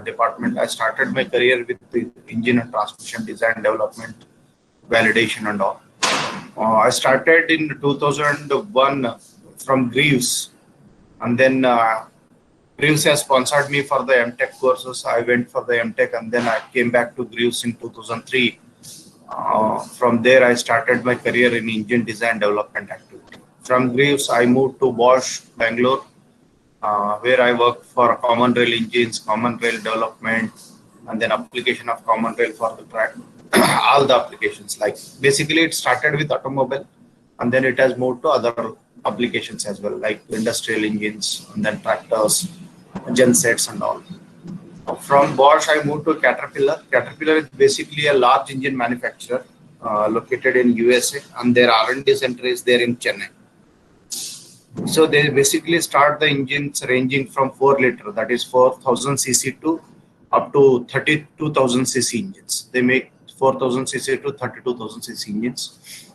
department. I started my career with the engine and transmission design, development, validation, and all. I started in 2001 from Greaves, and then Greaves has sponsored me for the MTech courses. I went for the MTech, and then I came back to Greaves in 2003. From there, I started my career in engine design development activity. From Greaves, I moved to Bosch, Bangalore, where I worked for common rail engines, common rail development, and then application of common rail for the track, all the applications. Like basically, it started with automobile, and then it has moved to other applications as well, like industrial engines, and then tractors, gensets, and all. From Bosch, I moved to Caterpillar. Caterpillar is basically a large engine manufacturer located in USA, and their R&D center is there in Chennai. So they basically start the engines ranging from 4 liter, that is 4,000 cc to up to 32,000 cc engines. They make 4,000 cc to 32,000 cc engines.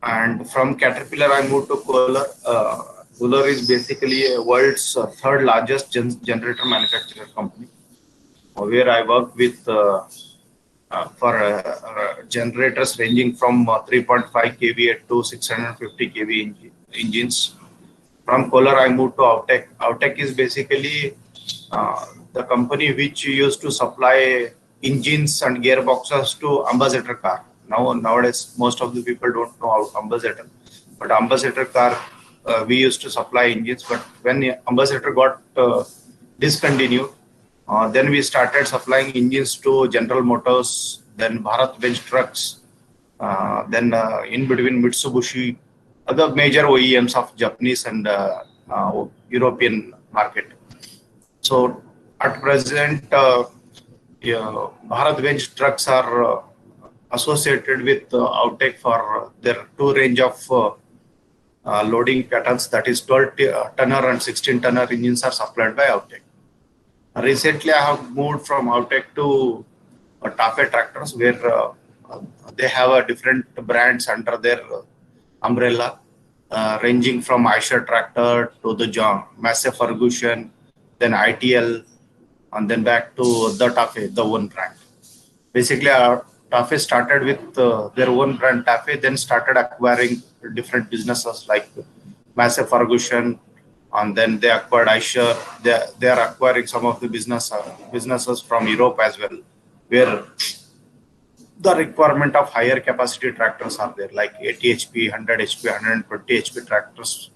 And from Caterpillar, I moved to Kohler. Kohler is basically a world's third largest generator manufacturer company, where I worked with for generators ranging from 3.5 kVA to 650 kV engines. From Kohler, I moved to Autek. Autek is basically the company which used to supply engines and gearboxes to Ambassador car. Nowadays, most of the people don't know Ambassador, but Ambassador car, we used to supply engines. But when Ambassador got discontinued, then we started supplying engines to General Motors, then Bharat Benz Trucks, then in between Mitsubishi, other major OEMs of Japanese and European market. So at present, Bharat Benz Trucks are associated with Autek for their two range of loading patterns, that is 12 tonner and 16 tonner engines are supplied by Autek. Recently, I have moved from Autek to TAFE Tractors, where they have a different brands under their umbrella, ranging from Eicher Tractor to the Massey Ferguson, then ITL, and then back to the TAFE, the one brand. Basically, TAFE started with their own brand TAFE, then started acquiring different businesses like Massey Ferguson, and then they acquired Eicher. They are acquiring some of the businesses from Europe as well, where the requirement of higher capacity tractors are there, like 80 HP, 100 HP, 120 HP tractors.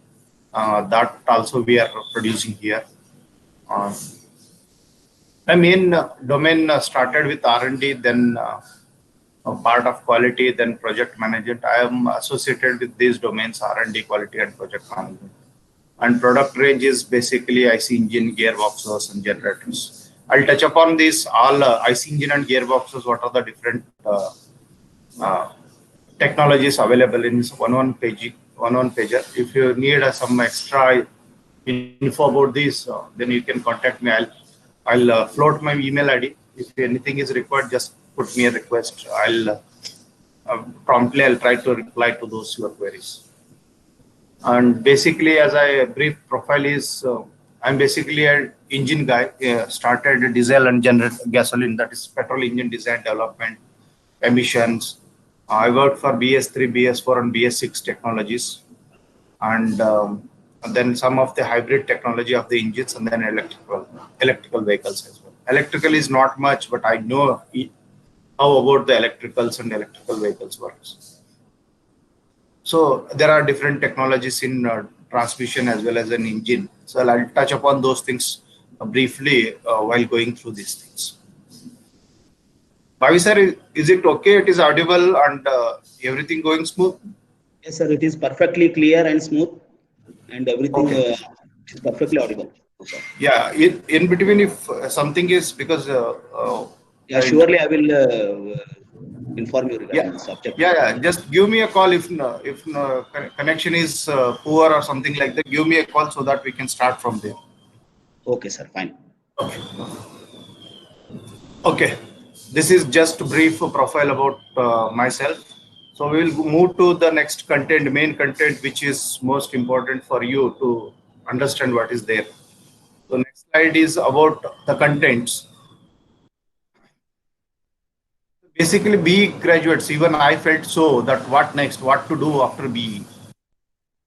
That also we are producing here. My main domain started with R&D, then a part of quality, then project management. I am associated with these domains, R&D, quality, and project management. And product range is basically IC engine, gearboxes, and generators. I'll touch upon these all IC engine and gearboxes. What are the different technologies available in this one pager? If you need some extra info about this, then you can contact me. I'll float my email ID. If anything is required, just put me a request. I'll try to reply to those your queries. And basically, as a brief profile is, I'm basically an engine guy. Started diesel and gasoline, that is petrol engine design, development, emissions. I worked for BS3, BS4, and BS6 technologies, and then some of the hybrid technology of the engines, and then electrical vehicles as well. Electrical is not much, but I know how about the electricals and electrical vehicles works. So there are different technologies in transmission as well as an engine. So I'll touch upon those things briefly while going through these things. Bhavi sir, is it okay? It is audible and everything going smooth? Yes, sir. It is perfectly clear and smooth, and everything is perfectly audible. Yeah. In between, if something is because yeah, surely I will inform you regarding the subject. Yeah. Just give me a call if connection is poor or something like that. Give me a call so that we can start from there. Okay, sir. Fine. Okay. This is just a brief profile about myself. So we will move to the next content, main content, which is most important for you to understand what is there. So next slide is about the contents. basically BE graduates, even I felt so that what next, what to do after BE.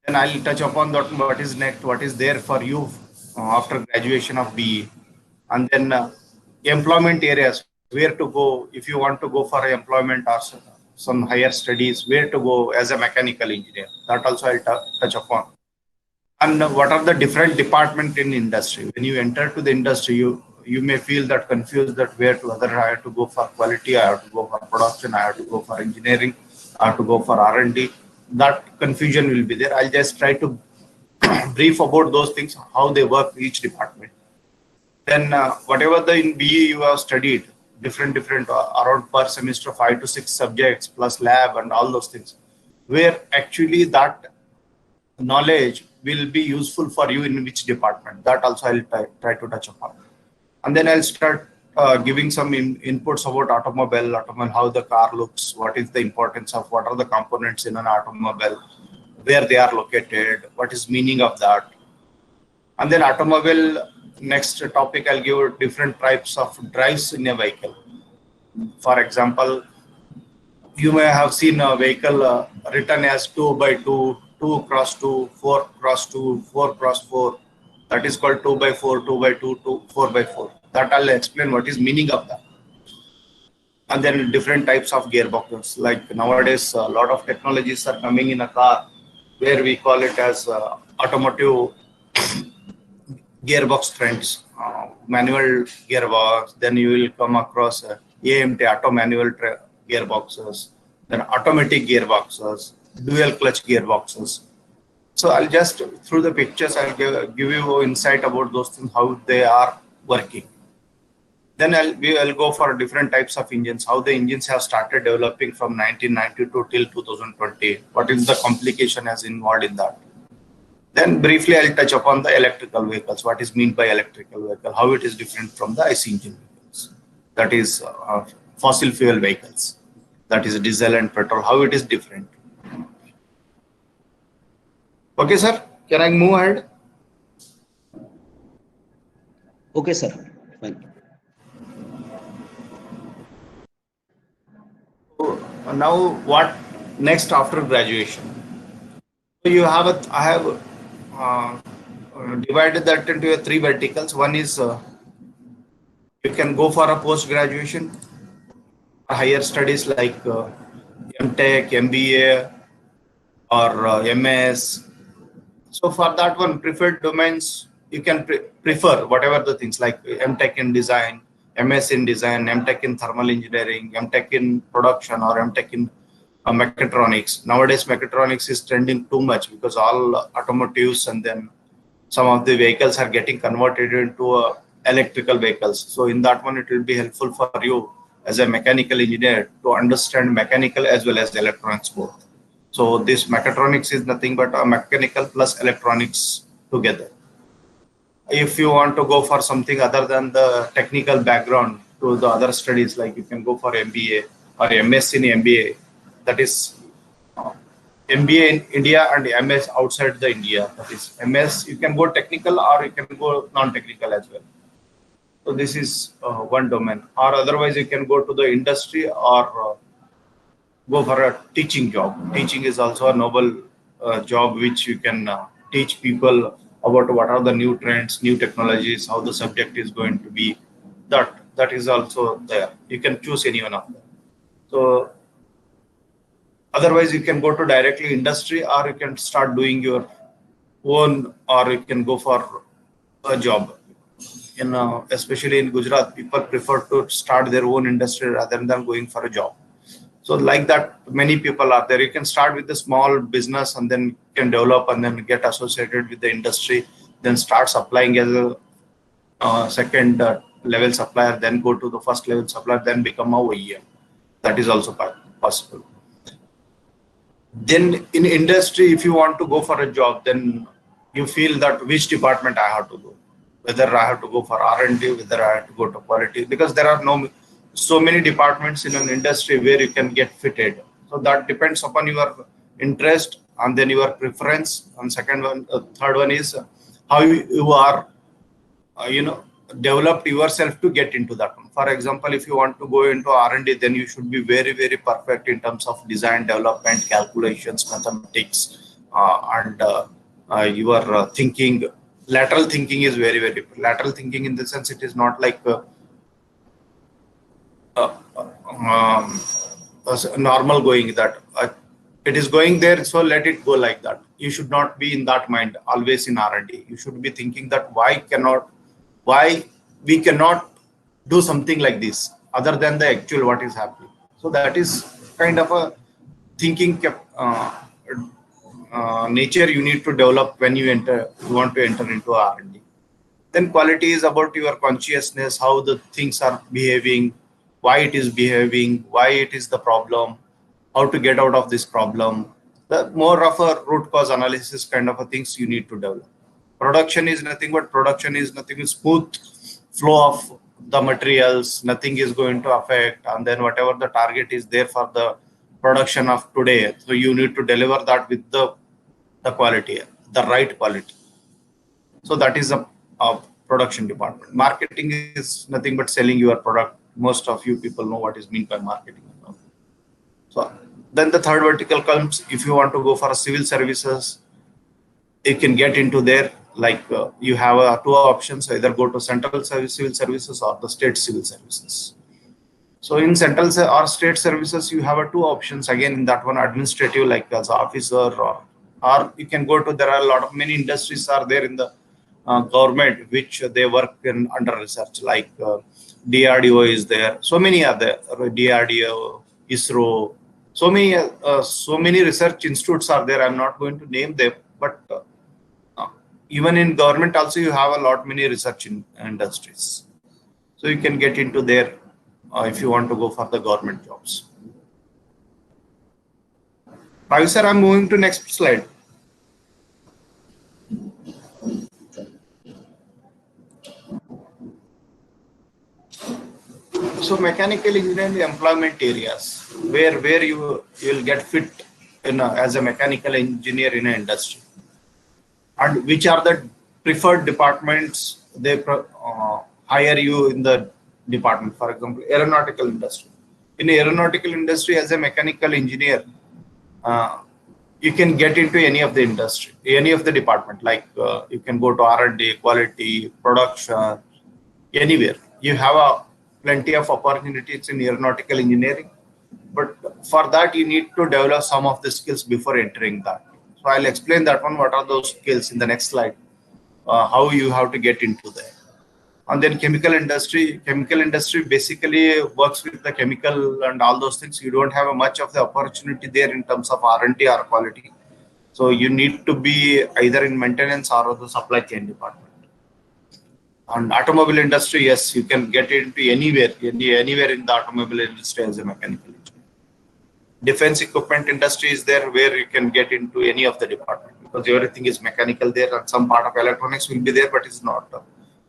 Then I'll touch upon that what is next, what is there for you after graduation of BE. And then employment areas, where to go if you want to go for employment or some higher studies, where to go as a mechanical engineer. That also I'll touch upon. And what are the different department in industry? When you enter to the industry, you may feel that confused that where to other I have to go for quality, I have to go for production, I have to go for engineering, I have to go for R&D. That confusion will be there. I'll just try to brief about those things, how they work each department. Then whatever the in BE you have studied, different around per semester 5 to 6 subjects plus lab and all those things, where actually that knowledge will be useful for you in which department. That also I'll try to touch upon. And then I'll start giving some inputs about automobile, how the car looks, what is the importance of, what are the components in an automobile, where they are located, what is meaning of that. And then automobile, next topic, I'll give different types of drives in a vehicle. For example, you may have seen a vehicle written as 2x2, 2x2, 4x2, 4x4. That is called 2x4, 2x2, 4x4. That I'll explain what is meaning of that. And then different types of gearboxes. Like nowadays, a lot of technologies are coming in a car where we call it as automotive gearbox trends, manual gearbox. Then you will come across AMT, auto manual gearboxes, then automatic gearboxes, dual clutch gearboxes. So I'll just, through the pictures, I'll give you insight about those things, how they are working. Then I'll go for different types of engines, how the engines have started developing from 1992 till 2020. What is the complication as involved in that? Then briefly, I'll touch upon the electrical vehicles. What is meant by electrical vehicle? How it is different from the IC engine vehicles. That is fossil fuel vehicles. That is diesel and petrol. How it is different. Okay, sir. Can I move ahead? Okay, sir. Fine. So, now what next after graduation? So you have I have divided that into 3 verticals. One is you can go for a post graduation, higher studies like MTech, MBA, or MS. So for that one, preferred domains, you can prefer whatever the things like MTech in design, MS in design, MTech in thermal engineering, MTech in production, or MTech in mechatronics. Nowadays, mechatronics is trending too much because all automotives and then some of the vehicles are getting converted into electrical vehicles. So in that one, it will be helpful for you as a mechanical engineer to understand mechanical as well as electronics both. So this mechatronics is nothing but a mechanical plus electronics together. If you want to go for something other than the technical background to the other studies, like you can go for MBA or MS in MBA, that is MBA in India and MS outside the India. That is MS, you can go technical or you can go non-technical as well. So this is one domain. Or otherwise you can go to the industry or go for a teaching job. Teaching is also a noble job which you can teach people about what are the new trends, new technologies, how the subject is going to be. That is also there. You can choose any one of them. So otherwise you can go to directly industry or you can start doing your own, or you can go for a job. Especially in Gujarat, people prefer to start their own industry rather than going for a job. So like that, many people are there. You can start with a small business and then can develop and then get associated with the industry, then start supplying as a second level supplier, then go to the first level supplier, then become a OEM. That is also possible. Then in industry, if you want to go for a job, then you feel that which department I have to go, whether I have to go for R&D, whether I have to go to quality, because there are so many departments in an industry where you can get fitted. So that depends upon your interest and then your preference. And third one is how you are, developed yourself to get into that one. For example, if you want to go into R&D, then you should be very, very perfect in terms of design, development, calculations, mathematics, and your thinking. Lateral thinking is very, very lateral thinking in the sense it is not like normal going that it is going there, so let it go like that. You should not be in that mind always in R&D. You should be thinking that why we cannot do something like this other than the actual what is happening. So that is kind of a thinking nature you need to develop when you want to enter into R&D. Then quality is about your consciousness, how the things are behaving, why it is behaving, why it is the problem, how to get out of this problem. The more of a root cause analysis kind of a things you need to develop. Production is nothing but smooth flow of the materials, nothing is going to affect, and then whatever the target is there for the production of today, so you need to deliver that with the quality, the right quality. So that is a production department. Marketing is nothing but selling your product. Most of you people know what is meant by marketing. So then the third vertical comes. If you want to go for a civil services, you can get into there. Like you have two options: either go to central civil services or the state civil services. So in central or state services, you have two options. Again, in that one, administrative, like as officer, or you can go to. There are a lot of many industries are there in the government which they work in under research, like DRDO is there. So many are there. DRDO, ISRO. So many research institutes are there. I'm not going to name them, but even in government also you have a lot many research industries. So you can get into there if you want to go for the government jobs. Ravi sir, I'm moving to next slide. So mechanical engineering employment areas where you will get fit as a mechanical engineer in an industry, and which are the preferred departments they hire you in the department. For example, aeronautical industry. In aeronautical industry as a mechanical engineer, you can get into any of the industry, any of the department. Like you can go to R&D, quality, production, anywhere. You have plenty of opportunities in aeronautical engineering, but for that you need to develop some of the skills before entering that. So I'll explain that one. What are those skills in the next slide? How you have to get into there. And then chemical industry basically works with the chemical and all those things. You don't have much of the opportunity there in terms of R&D or quality. So you need to be either in maintenance or the supply chain department. And automobile industry, yes, you can get into anywhere in the automobile industry as a mechanical engineer. Defense equipment industry is there where you can get into any of the department because everything is mechanical there, and some part of electronics will be there, but it's not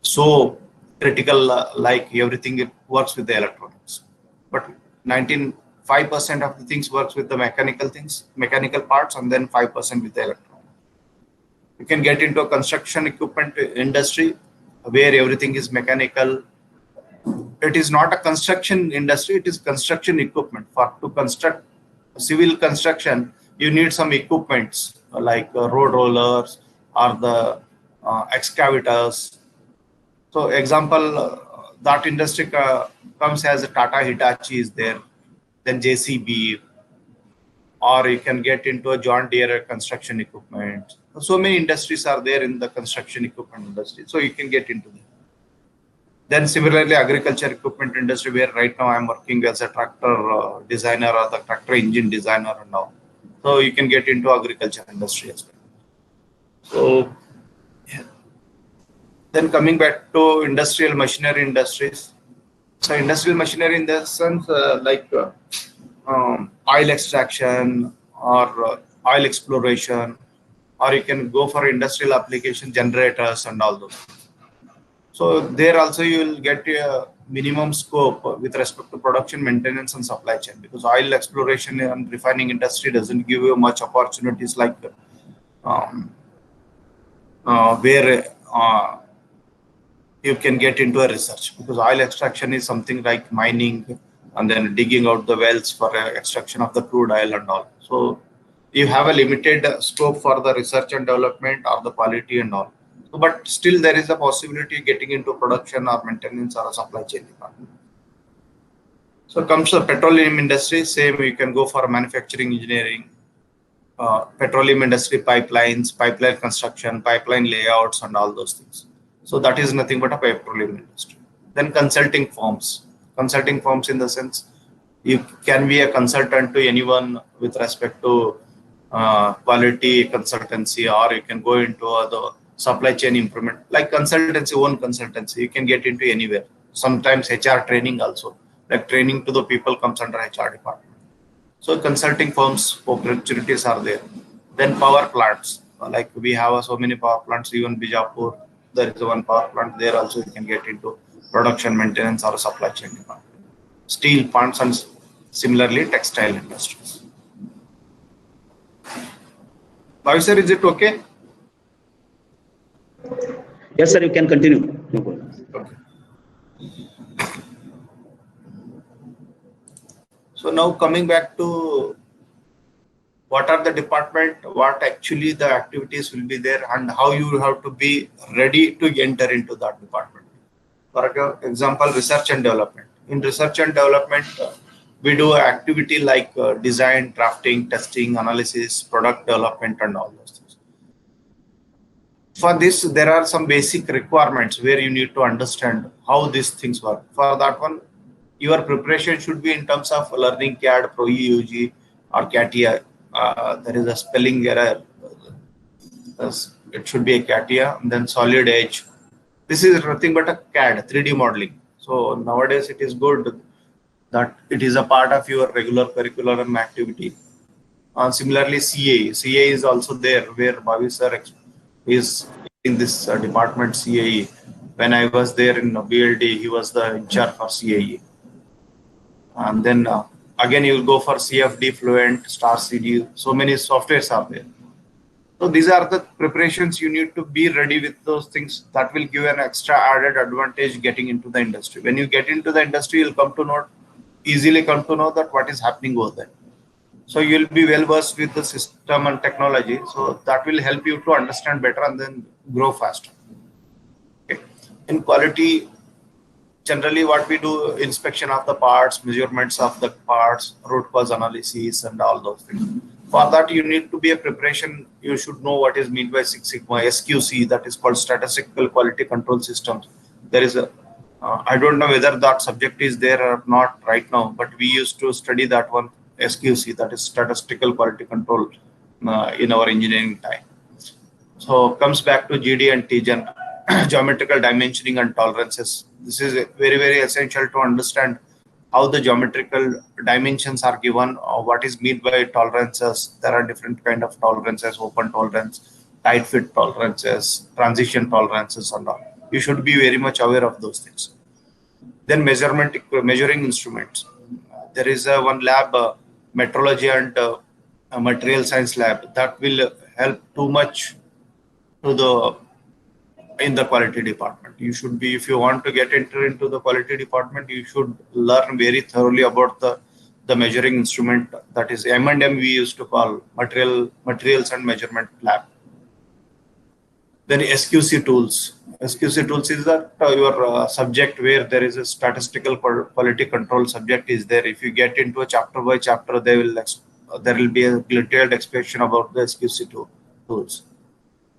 so critical like everything it works with the electronics. But 5% of the things works with the mechanical parts, and then 5% with the electronics. You can get into a construction equipment industry where everything is mechanical. It is not a construction industry, it is construction equipment. To construct civil construction, you need some equipments like road rollers or the excavators. So example, that industry comes as a Tata Hitachi is there, then JCB, or you can get into a John Deere construction equipment. So many industries are there in the construction equipment industry, so you can get into them. Then similarly, agriculture equipment industry, where right now I'm working as a tractor designer or the tractor engine designer and all. So you can get into agriculture industry as well. So yeah. Then coming back to industrial machinery industries. So industrial machinery in the sense like oil extraction or oil exploration, or you can go for industrial application, generators and all those. So there also you will get a minimum scope with respect to production, maintenance and supply chain, because oil exploration and refining industry doesn't give you much opportunities like where you can get into a research, because oil extraction is something like mining and then digging out the wells for extraction of the crude oil and all. So you have a limited scope for the research and development or the quality and all. So, but still there is a possibility getting into production or maintenance or a supply chain department. So comes the petroleum industry, same, you can go for manufacturing engineering, petroleum industry pipelines, pipeline construction, pipeline layouts and all those things. So that is nothing but a petroleum industry. Then consulting firms in the sense you can be a consultant to anyone with respect to quality consultancy, or you can go into the supply chain improvement, like consultancy, own consultancy, you can get into anywhere. Sometimes HR training also, like training to the people comes under HR department. So consulting firms opportunities are there. Then power plants, like we have so many power plants, even Bijapur, there is one power plant there also, you can get into production, maintenance or supply chain department. Steel plants and similarly textile industries. Bhavi sir, is it okay? Yes, sir, you can continue. No problem. Okay. So now coming back to what are the department, what actually the activities will be there, and how you have to be ready to enter into that department. For example, research and development. In research and development, we do activity like design, drafting, testing, analysis, product development, and all those things. For this, there are some basic requirements where you need to understand how these things work. For that one, your preparation should be in terms of learning CAD, Pro EUG, or CATIA. There is a spelling error. It should be a CATIA, and then Solid Edge. This is nothing but a CAD, 3D modeling. So nowadays it is good that it is a part of your regular curriculum activity. Similarly, CAE is also there, where Bhavi sir is in this department CAE. When I was there in BLD, he was the in charge for CAE. And then again, you will go for CFD, Fluent, Star CD. So many softwares are there. So these are the preparations you need to be ready with those things that will give an extra added advantage getting into the industry. When you get into the industry, you'll easily come to know that what is happening over there. So you'll be well versed with the system and technology. So that will help you to understand better and then grow faster. Okay. In quality, generally what we do, inspection of the parts, measurements of the parts, root cause analysis and all those things. For that, you need to be a preparation. You should know what is meant by Six Sigma, SQC, that is called Statistical Quality Control Systems. There is a, I don't know whether that subject is there or not right now, but we used to study that one, SQC, that is Statistical Quality Control in our engineering time. So comes back to GD and TGen, geometrical dimensioning and tolerances. This is very, very essential to understand how the geometrical dimensions are given, or what is meant by tolerances. There are different kind of tolerances, open tolerance, tight fit tolerances, transition tolerances and all. You should be very much aware of those things. Then measuring instruments. There is one lab, metrology and material science lab, that will help too much to in the quality department. You should be, if you want to get into the quality department, you should learn very thoroughly about the measuring instrument, that is M&M, we used to call materials and measurement lab. Then SQC tools. SQC tools is that your subject where there is a statistical quality control subject is there. If you get into a chapter by chapter, there will be a detailed explanation about the SQC tools.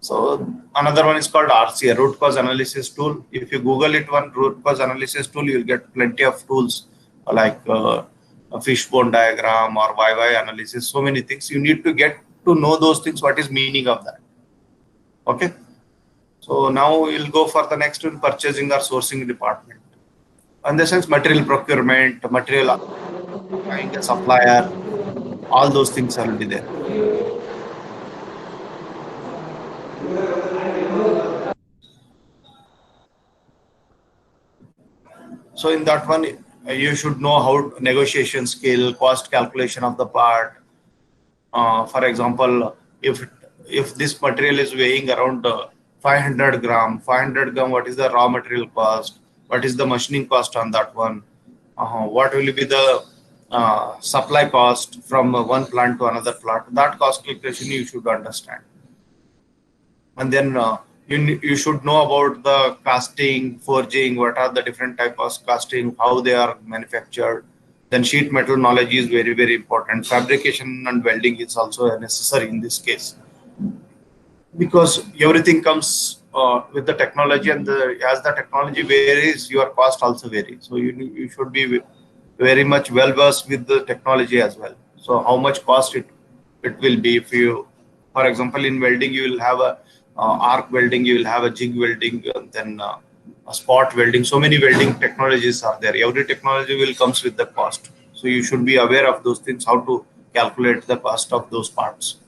So another one is called RCA, root cause analysis tool. If you Google it, one root cause analysis tool, you'll get plenty of tools like a fishbone diagram or YY analysis, so many things. You need to get to know those things, what is meaning of that. Okay. So now we'll go for the next one, purchasing or sourcing department. In the sense, material procurement, material buying a supplier, all those things will be there. So in that one, you should know how negotiation skill, cost calculation of the part. For example, if this material is weighing around 500 gram, 500 gram, what is the raw material cost? What is the machining cost on that one? What will be the supply cost from one plant to another plant? That cost calculation you should understand. And then you should know about the casting, forging, what are the different types of casting, how they are manufactured. Then sheet metal knowledge is very, very important. Fabrication and welding is also necessary in this case, because everything comes with the technology, and as the technology varies, your cost also varies. So you should be very much well versed with the technology as well. So how much cost it will be if you, for example, in welding you will have a arc welding, you will have a jig welding, then a spot welding. So many welding technologies are there. Every technology will comes with the cost. So you should be aware of those things, how to calculate the cost of those parts.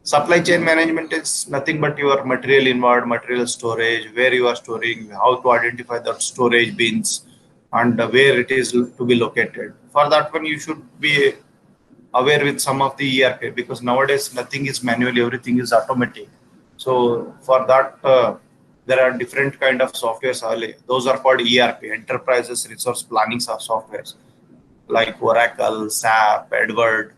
Supply chain management is nothing but your material involved, material storage, where you are storing, how to identify the storage bins, and where it is to be located. For that one, you should be aware with some of the ERP, because nowadays nothing is manual, everything is automatic. So for that, there are different kind of softwares. Those are called ERP, Enterprises Resource Planning Softwares, like Oracle, SAP, Edward.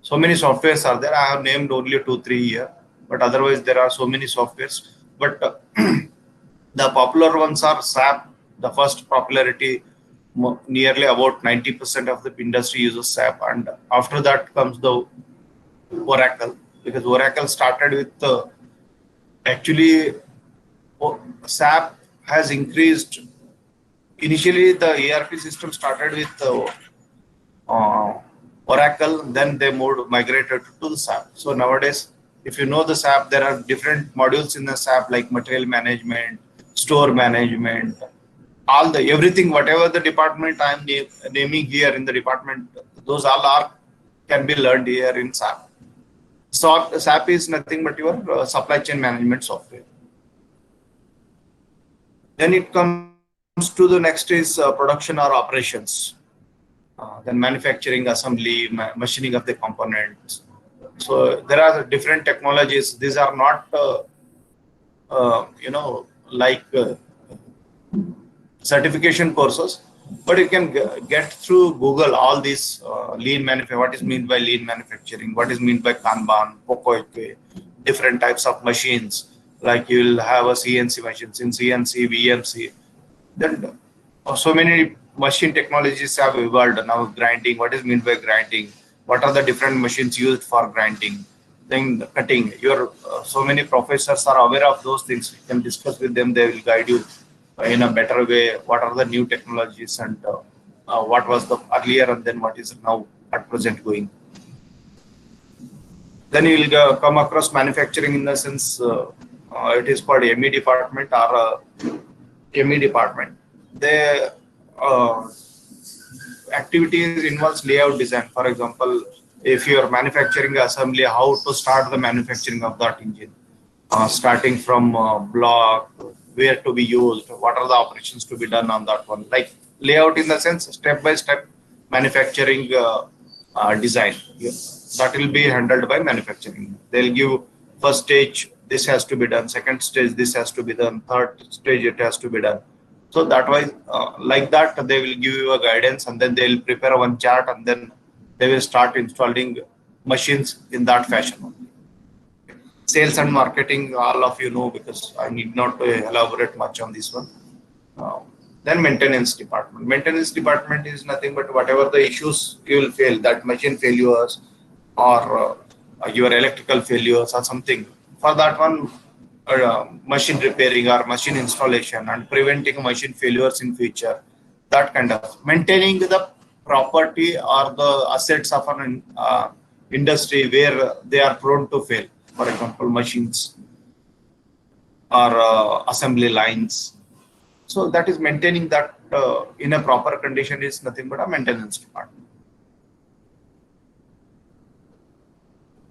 So many softwares are there. I have named only 2-3 here, but otherwise there are so many softwares. But the popular ones are SAP. The first popularity, nearly about 90% of the industry uses SAP, and after that comes the Oracle, because Oracle started with actually SAP has increased. Initially, the ERP system started with Oracle, then they migrated to the SAP. So nowadays, if you know the SAP, there are different modules in the SAP, like material management, store management, everything, whatever the department I am naming here in the department, those all can be learned here in SAP. So SAP is nothing but your supply chain management software. Then it comes to the next is production or operations. Then manufacturing, assembly, machining of the components. So there are different technologies. These are not, like certification courses, but you can get through Google all these lean manufacturing. What is meant by lean manufacturing? What is meant by Kanban, Pokoike, different types of machines. Like you will have a CNC machines, in CNC, VMC. Then so many machine technologies have evolved now. Grinding, what is meant by grinding? What are the different machines used for grinding? Then cutting. So many professors are aware of those things. You can discuss with them. They will guide you in a better way. What are the new technologies, and what was the earlier, and then what is now at present going. Then you will come across manufacturing in the sense it is called ME department or ME department. The activities involves layout design. For example, if you are manufacturing assembly, how to start the manufacturing of that engine, starting from block, where to be used, what are the operations to be done on that one. Like layout in the sense step-by-step manufacturing design. That will be handled by manufacturing. They'll give first stage, this has to be done, second stage, this has to be done, third stage, it has to be done. So that way, like that, they will give you a guidance, and then they will prepare one chart, and then they will start installing machines in that fashion. Sales and marketing, all of you know, because I need not elaborate much on this one. Then maintenance department. Maintenance department is nothing but whatever the issues you will fail, that machine failures or your electrical failures or something. For that one, machine repairing or machine installation and preventing machine failures in future. That kind of maintaining the property or the assets of an industry where they are prone to fail. For example, machines or assembly lines. So that is maintaining that in a proper condition is nothing but a maintenance department.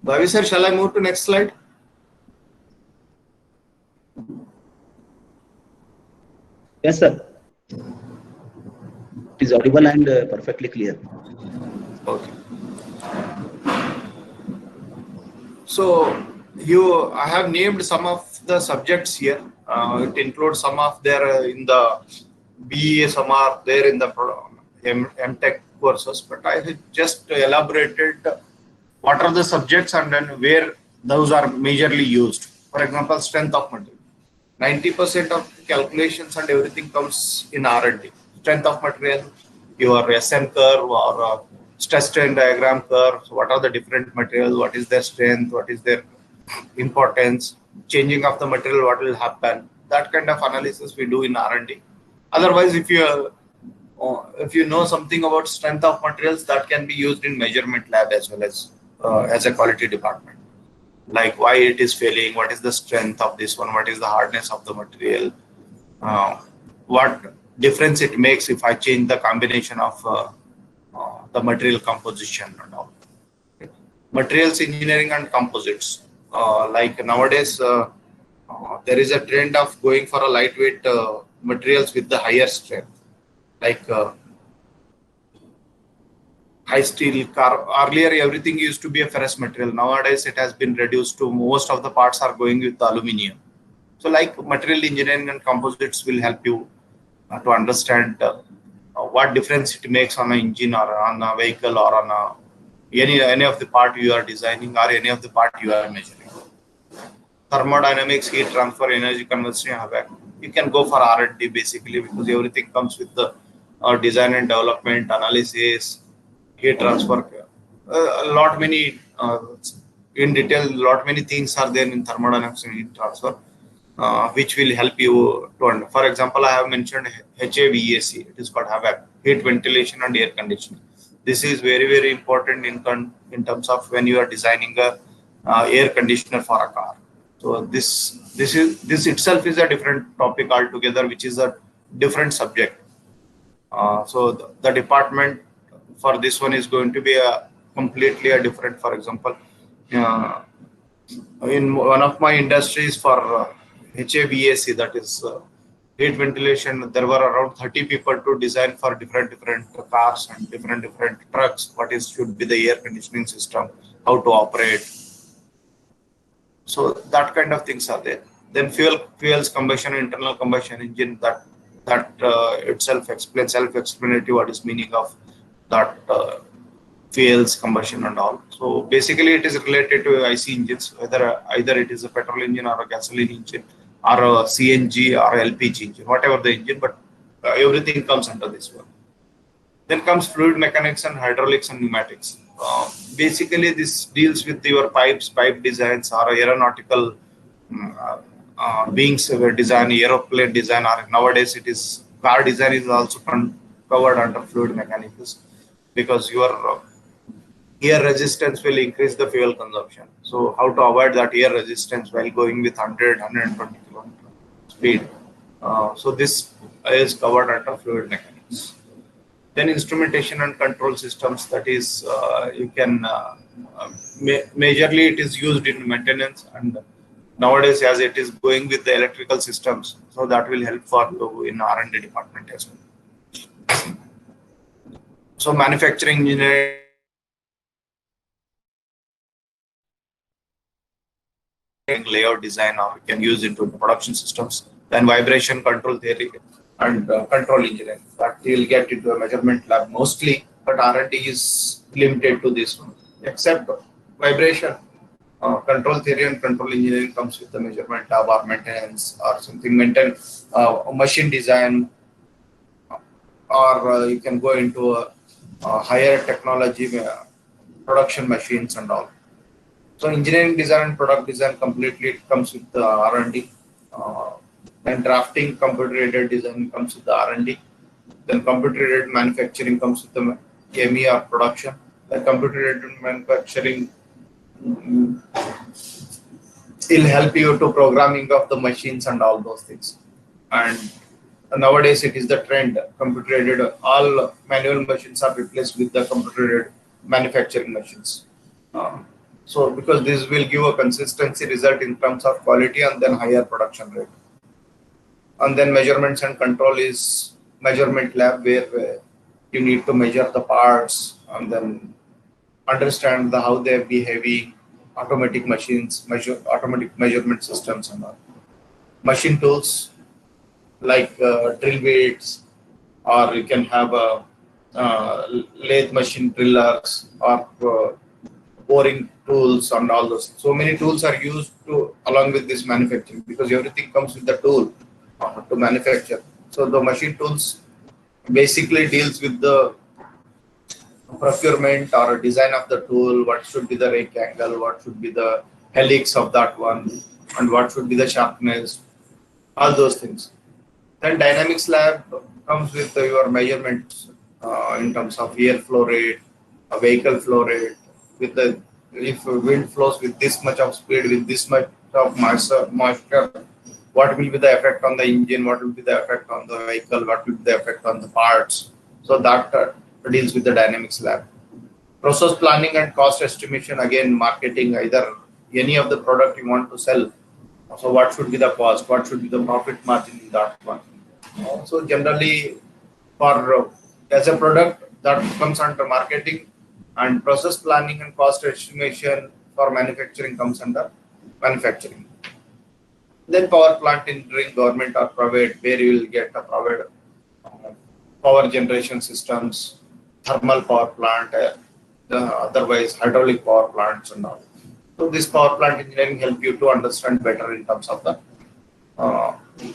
Bhavi sir, shall I move to next slide? Yes, sir. It is audible and perfectly clear. Okay. So I have named some of the subjects here. It includes some of their in the BE, some are there in the MTech courses, but I have just elaborated what are the subjects and then where those are majorly used. For example, strength of material. 90% of calculations and everything comes in R&D. Strength of material, your SN curve or stress strain diagram curve. What are the different materials? What is their strength? What is their importance? Changing of the material, what will happen? That kind of analysis we do in R&D. Otherwise, if you know something about strength of materials, that can be used in measurement lab as well as a quality department. Like why it is failing, what is the strength of this one, what is the hardness of the material, what difference it makes if I change the combination of the material composition and all. Materials engineering and composites. Like nowadays, there is a trend of going for a lightweight materials with the higher strength, like high steel car. Earlier, everything used to be a ferrous material. Nowadays, it has been reduced to most of the parts are going with aluminium. So, like material engineering and composites will help you to understand what difference it makes on an engine or on a vehicle or on any of the part you are designing or any of the part you are measuring. Thermodynamics, heat transfer, energy conversion, you can go for R&D basically because everything comes with the design and development, analysis, heat transfer. In detail, many things are there in thermodynamics and heat transfer, which will help you to understand. For example, I have mentioned HVAC. It is called HVAC, heat ventilation and air conditioning. This is very, very important in terms of when you are designing a air conditioner for a car. So this itself is a different topic altogether, which is a different subject. So the department for this one is going to be completely a different. For example, in one of my industries for HVAC, that is heat ventilation, there were around 30 people to design for different cars and different trucks. Should be the air conditioning system, how to operate. So that kind of things are there. Then fuels combustion, internal combustion engine. That itself explains self-explanatory what is meaning of that fuels combustion and all. So basically, it is related to IC engines, either it is a petrol engine or a gasoline engine or a CNG or LPG engine, whatever the engine, but everything comes under this one. Then comes fluid mechanics and hydraulics and pneumatics. Basically, this deals with your pipe designs or aeronautical beings design, aeroplane design, or nowadays it is car design is also covered under fluid mechanics because your air resistance will increase the fuel consumption. So how to avoid that air resistance while going with 120 km speed. So this is covered under fluid mechanics. Then instrumentation and control systems, that is you can majorly it is used in maintenance, and nowadays as it is going with the electrical systems, so that will help for you in R&D department as well. So manufacturing engineering, layout design, or we can use into production systems. Then vibration control theory and control engineering, that you'll get into a measurement lab mostly, but R&D is limited to this one. Except vibration control theory and control engineering comes with the measurement lab or maintenance or something, maintain machine design, or you can go into a higher technology production machines and all. So engineering design and product design completely comes with the R&D. Then drafting, computer-aided design comes with the R&D. Then computer-aided manufacturing comes with the MER production. Then computer-aided manufacturing will help you to programming of the machines and all those things. And nowadays it is the trend, computer-aided. All manual machines are replaced with the computer-aided manufacturing machines. So because this will give a consistency result in terms of quality and then higher production rate. And then measurements and control is measurement lab, where you need to measure the parts and then understand how they are behaving, automatic machines, automatic measurement systems and all. machine tools like drill bits, or you can have a lathe machine drillers, or boring tools and all those. So many tools are used to along with this manufacturing, because everything comes with the tool to manufacture. So the machine tools basically deals with the procurement or design of the tool, what should be the rake angle, what should be the helix of that one, and what should be the sharpness, all those things. Then Dynamics Lab comes with your measurements in terms of air flow rate, vehicle flow rate, with the if wind flows with this much of speed, with this much of moisture, what will be the effect on the engine, what will be the effect on the vehicle, what will be the effect on the parts. So that deals with the Dynamics Lab. Process planning and cost estimation, again marketing, either any of the product you want to sell. So what should be the cost, what should be the profit margin in that one. So generally for as a product that comes under marketing, and process planning and cost estimation for manufacturing comes under manufacturing. Then power plant engineering, government or private, where you will get a private power generation systems, thermal power plant, otherwise hydraulic power plants and all. So this power plant engineering help you to understand better in terms of the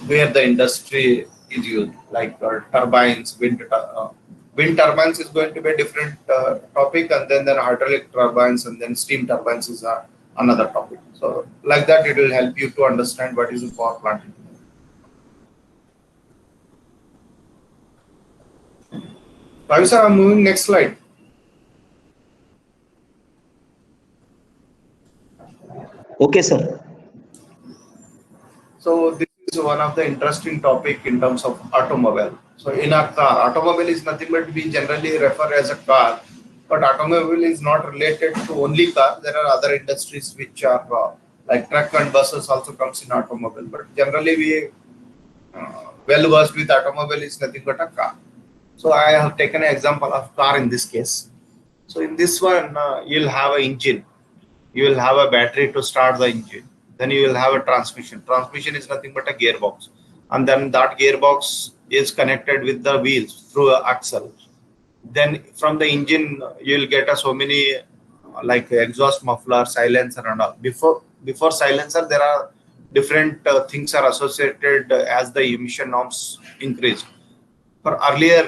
where the industry is used, like turbines, wind turbines is going to be a different topic, and then hydraulic turbines, and then steam turbines is another topic. So like that, it will help you to understand what is the power plant. Ravi sir, I'm moving next slide. Okay, sir. So this is one of the interesting topic in terms of automobile. So in a car, automobile is nothing but we generally refer as a car, but automobile is not related to only car. There are other industries which are like truck and buses also comes in automobile, but generally we well versed with automobile is nothing but a car. So I have taken an example of car in this case. So in this one, you'll have an engine, you will have a battery to start the engine, then you will have a transmission. Transmission is nothing but a gearbox, and then that gearbox is connected with the wheels through an axle. Then from the engine you will get so many like exhaust muffler, silencer and all. Before silencer, there are different things are associated as the emission norms increase. For earlier,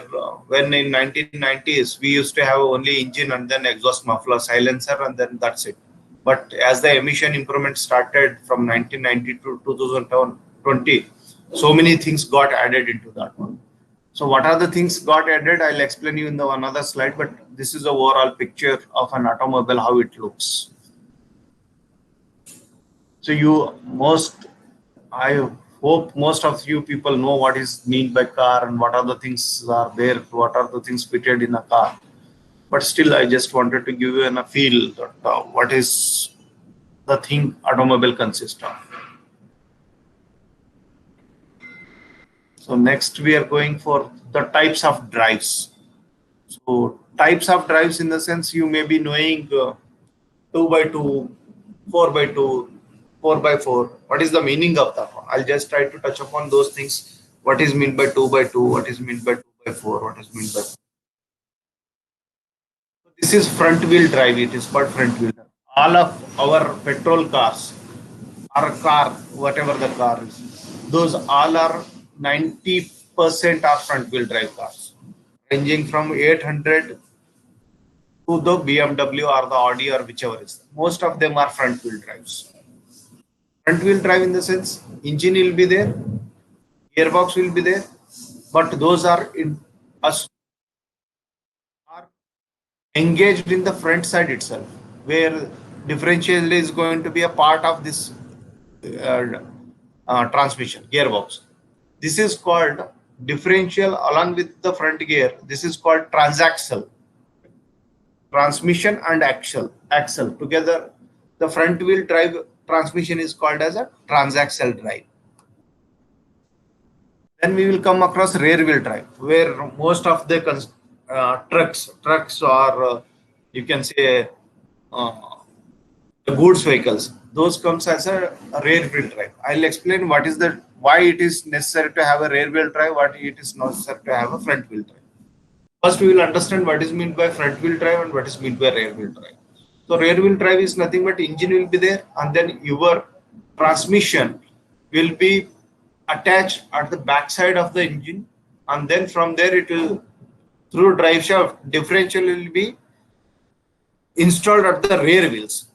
when in 1990s, we used to have only engine and then exhaust muffler, silencer, and then that's it. But as the emission improvement started from 1990 to 2020, so many things got added into that one. So what are the things got added? I'll explain you in the another slide, but this is the overall picture of an automobile, how it looks. So I hope most of you people know what is meant by car and what are the things are there, what are the things fitted in a car. But still, I just wanted to give you a feel that what is the thing automobile consists of. So next we are going for the types of drives. So types of drives in the sense you may be knowing 2x2, 4x2, 4x4. What is the meaning of that one? I'll just try to touch upon those things. What is meant by 2x2? What is meant by 2x4? What is meant by... This is front wheel drive. It is called front wheel drive. All of our petrol cars, our car, whatever the car is, those all are 90% are front wheel drive cars, ranging from 800 to the BMW or the Audi or whichever is. Most of them are front wheel drives. Front wheel drive in the sense engine will be there, gearbox will be there, but those are engaged in the front side itself, where differential is going to be a part of this transmission gearbox. This is called differential along with the front gear. This is called transaxle. Transmission and axle together, the front wheel drive transmission is called as a transaxle drive. Then we will come across rear wheel drive, where most of the trucks or you can say the goods vehicles, those comes as a rear wheel drive. I'll explain why it is necessary to have a rear wheel drive, what it is necessary to have a front wheel drive. First, we will understand what is meant by front wheel drive and what is meant by rear wheel drive. So rear wheel drive is nothing but engine will be there, and then your transmission will be attached at the back side of the engine, and then from there it will, through drive shaft, differential will be installed at the rear wheels.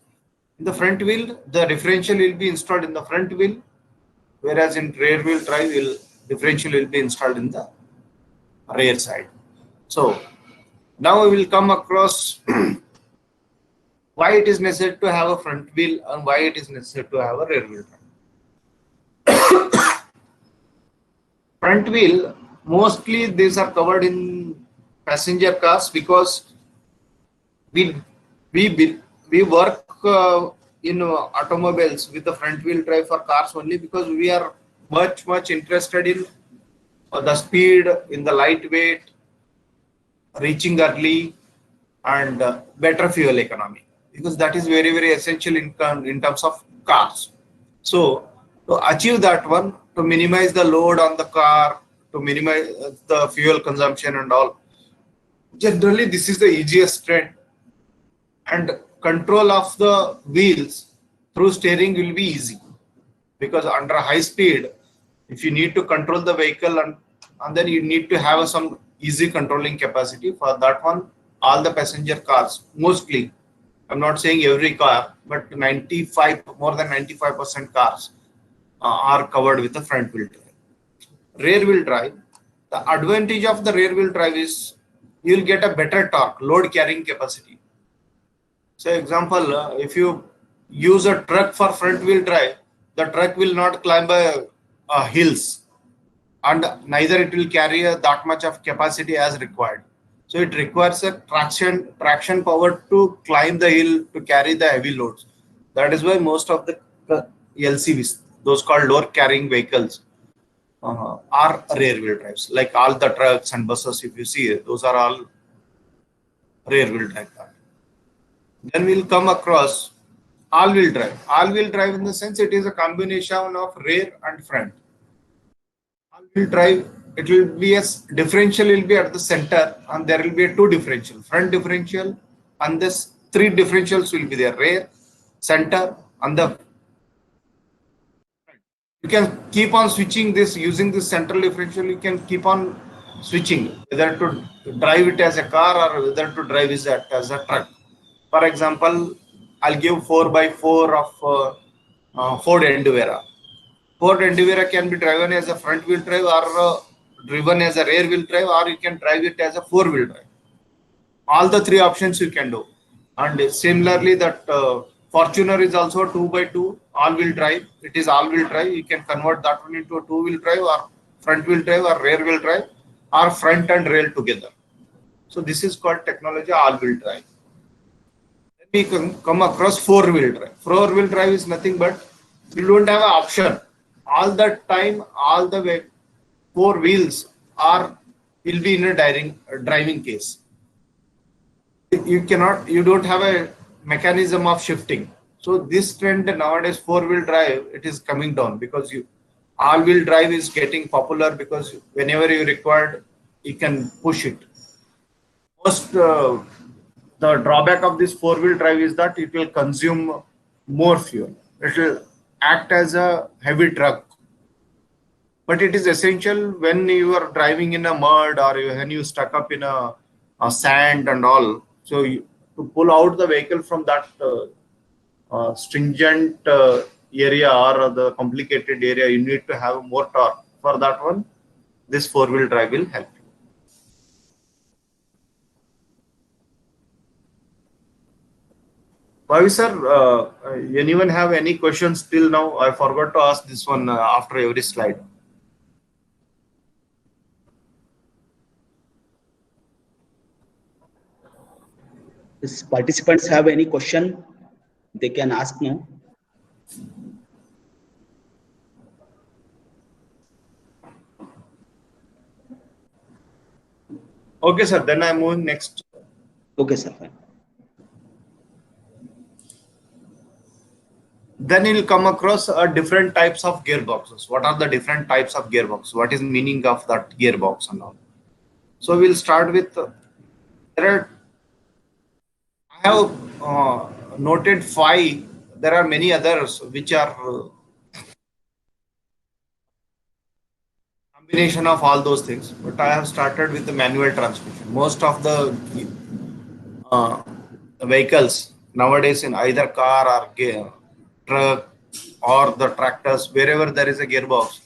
In the front wheel, the differential will be installed in the front wheel, whereas in rear wheel drive, differential will be installed in the rear side. So now we will come across why it is necessary to have a front wheel and why it is necessary to have a rear wheel drive. Front wheel, mostly these are covered in passenger cars because we work in automobiles with the front wheel drive for cars only because we are much interested in the speed, in the lightweight, reaching early, and better fuel economy, because that is very essential in terms of cars. So to achieve that one, to minimize the load on the car, to minimize the fuel consumption and all, generally this is the easiest trend, and control of the wheels through steering will be easy, because under high speed, if you need to control the vehicle and then you need to have some easy controlling capacity. For that one, all the passenger cars, mostly, I'm not saying every car, but more than 95% cars are covered with the front wheel drive. Rear wheel drive, the advantage of the rear wheel drive is you'll get a better torque, load carrying capacity. So example, if you use a truck for front wheel drive, the truck will not climb hills, and neither it will carry that much of capacity as required. So it requires a traction power to climb the hill to carry the heavy loads. That is why most of the LCVs, those called load carrying vehicles, are rear wheel drives. Like all the trucks and buses, if you see, those are all rear wheel drive. Then we'll come across all wheel drive. All wheel drive, in the sense, it is a combination of rear and front. All wheel drive, it will be a differential will be at the center, and there will be a two differential, front differential, and this three differentials will be there: rear, center, and the front. You can keep on switching this using this central differential. You can keep on switching whether to drive it as a car or whether to drive it as a truck. For example, I'll give 4x4 of Ford Enduro. Ford Enduro can be driven as a front wheel drive or driven as a rear wheel drive, or you can drive it as a four wheel drive. All the three options you can do. And similarly, that Fortuner is also 2x2 all wheel drive. It is all wheel drive. You can convert that one into a two wheel drive or front wheel drive or rear wheel drive or front and rail together. So this is called technology all wheel drive. We can come across four wheel drive. Four wheel drive is nothing but you don't have an option. All the time, all the way, four wheels will be in a driving case. You don't have a mechanism of shifting. So this trend nowadays, four wheel drive, it is coming down because all wheel drive is getting popular because whenever you required, you can push it. Most the drawback of this four wheel drive is that it will consume more fuel. It will act as a heavy truck. But it is essential when you are driving in a mud or when you stuck up in a sand and all. So to pull out the vehicle from that stringent area or the complicated area, you need to have more torque. For that one, this four wheel drive will help. Bhavi sir, anyone have any questions till now? I forgot to ask this one after every slide. If participants have any question, they can ask now. Okay, sir. Then I move next. Okay, sir. Fine. Then you'll come across different types of gearboxes. What are the different types of gearbox? What is meaning of that gearbox and all? So we'll start with there are, I have noted 5. There are many others which are combination of all those things. But I have started with the manual transmission. Most of the uh, vehicles nowadays in either car or truck or the tractors, wherever there is a gearbox.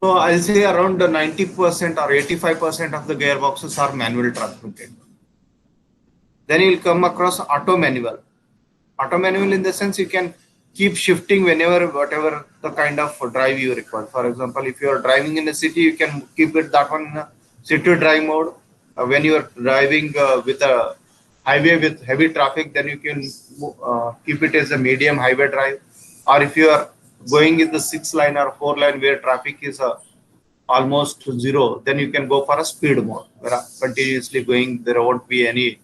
So I'll say around 90% or 85% of the gearboxes are manual transmitted. Then you'll come across auto manual. Auto manual in the sense you can keep shifting whenever, whatever the kind of drive you require. For example, if you are driving in a city, you can keep it that one in a city drive mode. When you are driving with a highway with heavy traffic, then you can keep it as a medium highway drive. Or if you are going in the 6-line or 4-line where traffic is almost zero, then you can go for a speed mode where continuously going, there won't be any.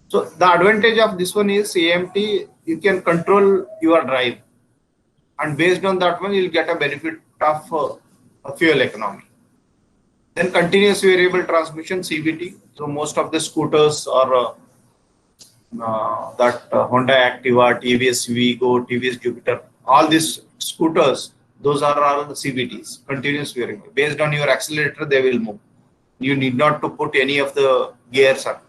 So the advantage of this one is AMT, you can control your drive, and based on that one, you'll get a benefit of fuel economy. Then continuous variable transmission CVT. So most of the scooters are that Honda Activa, TVS Vigo, TVS Jupiter, all these scooters, those are all the CVTs, continuous variable. Based on your accelerator, they will move. You need not to put any of the gears up.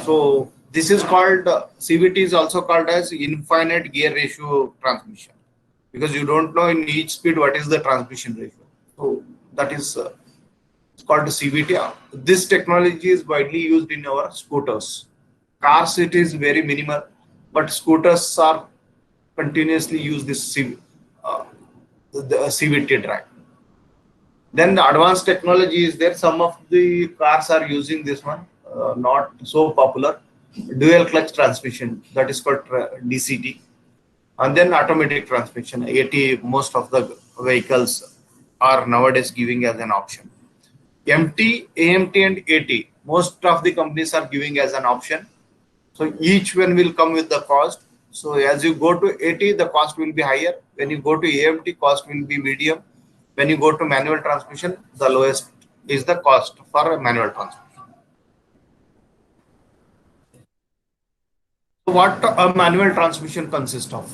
So this is called CVT is also called as infinite gear ratio transmission, because you don't know in each speed what is the transmission ratio. So that is it's called CVT. This technology is widely used in our scooters. Cars it is very minimal, but scooters are continuously use this the CVT drive. Then the advanced technology is there. Some of the cars are using this one, not so popular. Dual clutch transmission, that is called DCT. And then automatic transmission, AT, most of the vehicles are nowadays giving as an option. MT, AMT and AT, most of the companies are giving as an option. So each one will come with the cost. So as you go to AT, the cost will be higher. When you go to AMT, cost will be medium. When you go to manual transmission, the lowest is the cost for a manual transmission. So what a manual transmission consists of?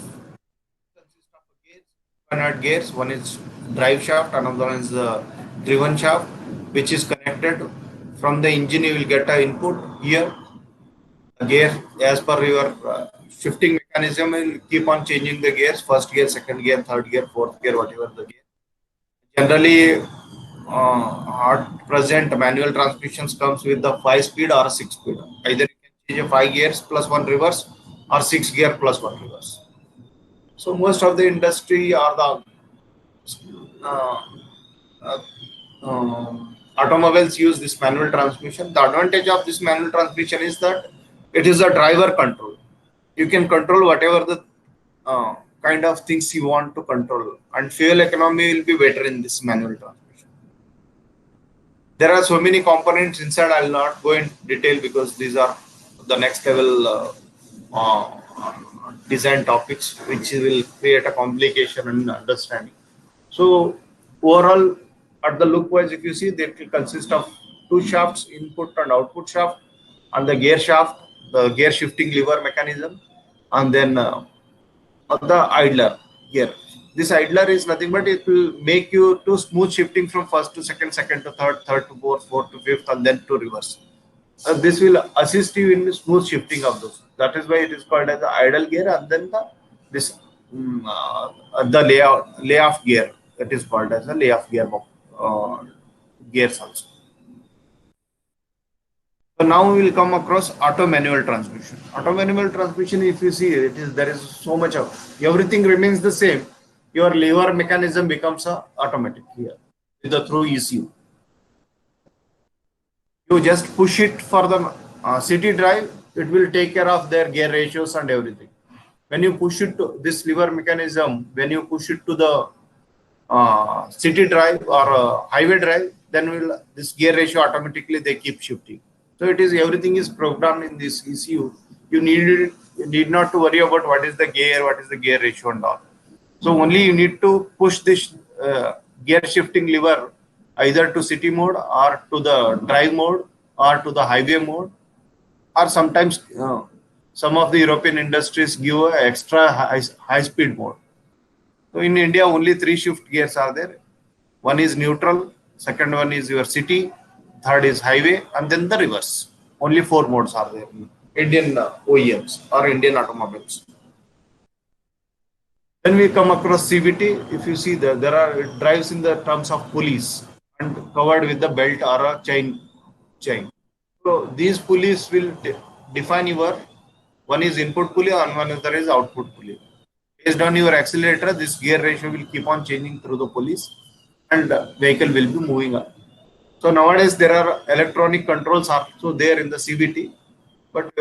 Consists of gears, 100 gears. One is drive shaft, another one is the driven shaft, which is connected from the engine. You will get an input here. Gear, as per your shifting mechanism, will keep on changing the gears: first gear, second gear, third gear, fourth gear, whatever the gear. Generally, at present, manual transmissions comes with the 5-speed or 6-speed. Either you can change a 5 gears plus 1 reverse or 6 gear plus 1 reverse. So most of the industry or the uh, uh, automobiles use this manual transmission. The advantage of this manual transmission is that it is a driver control. You can control whatever the kind of things you want to control, and fuel economy will be better in this manual transmission. There are so many components inside. I'll not go in detail because these are the next level design topics, which will create a complication and understanding. So overall, at the look wise, if you see, that will consist of 2 shafts, input and output shaft, and the gear shaft, the gear shifting lever mechanism, and then the idler gear. This idler is nothing but it will make you to smooth shifting from first to second, second to third, third to fourth, fourth to fifth, and then to reverse. This will assist you in smooth shifting of those. That is why it is called as the idle gear, and then the this the layoff gear, that is called as a layoff gear gears also. So now we will come across auto manual transmission. Auto manual transmission, if you see, it is there is so much of everything remains the same. Your lever mechanism becomes automatic here with the through ECU. You just push it for the city drive, it will take care of their gear ratios and everything. When you push it to this lever mechanism, when you push it to the city drive or highway drive, then will this gear ratio automatically they keep shifting. So it is everything is programmed in this ECU. You need you need not to worry about what is the gear ratio and all. So only you need to push this gear shifting lever either to city mode or to the drive mode or to the highway mode, or sometimes some of the European industries give a extra high speed mode. So in India, only 3 shift gears are there. One is neutral, second one is your city, third is highway, and then the reverse. Only 4 modes are there in Indian OEMs or Indian automobiles. Then we come across CVT. If you see there are, it drives in the terms of pulleys and covered with the belt or a chain. So these pulleys will define your, one is input pulley and one other is output pulley. Based on your accelerator, this gear ratio will keep on changing through the pulleys and vehicle will be moving up. So nowadays there are electronic controls also there in the CVT, but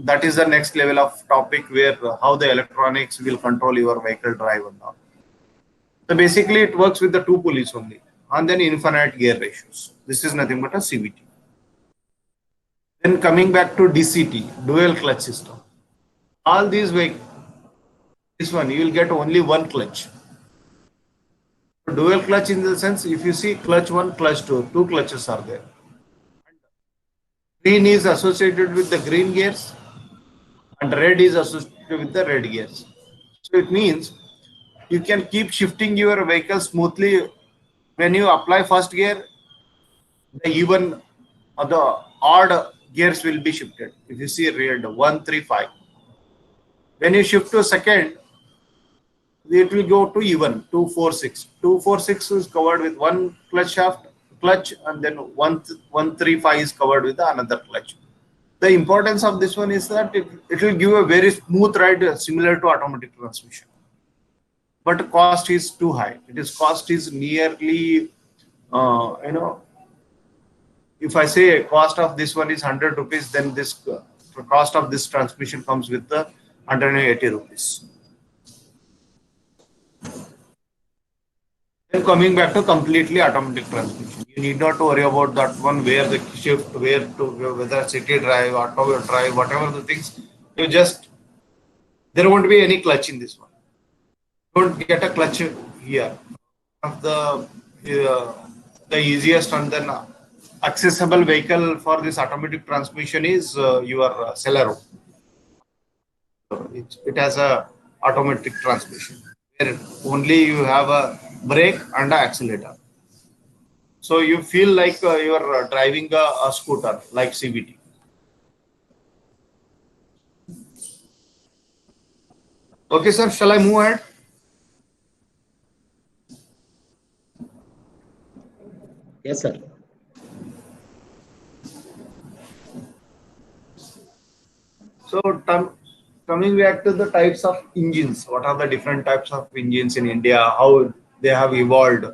that is the next level of topic where how the electronics will control your vehicle drive and all. So basically it works with the 2 pulleys only and then infinite gear ratios. This is nothing but a CVT. Then coming back to DCT, dual clutch system. All these vehicles, this one you will get only one clutch. Dual clutch in the sense, if you see clutch 1, clutch 2, 2 clutches are there. Green is associated with the green gears and red is associated with the red gears. So it means you can keep shifting your vehicle smoothly. When you apply first gear, the even or the odd gears will be shifted. If you see red 1, 3, 5. When you shift to second, it will go to even 2, 4, 6. 2, 4, 6 is covered with one clutch shaft, and then 1, 3, 5 is covered with another clutch. The importance of this one is that it will give a very smooth ride similar to automatic transmission. But cost is too high. Cost is nearly, if I say cost of this one is 100 rupees, then this cost of this transmission comes with the 180 rupees. Then coming back to completely automatic transmission, you need not to worry about that one, where the shift, whether city drive, auto drive, whatever the things. There won't be any clutch in this one. Don't get a clutch here. The easiest and then accessible vehicle for this automatic transmission is your Celero. It has a automatic transmission where only you have a brake and an accelerator. So you feel like you are driving a scooter like CVT. Okay, sir, shall I move ahead? Yes, sir. So coming back to the types of engines, what are the different types of engines in India, how they have evolved,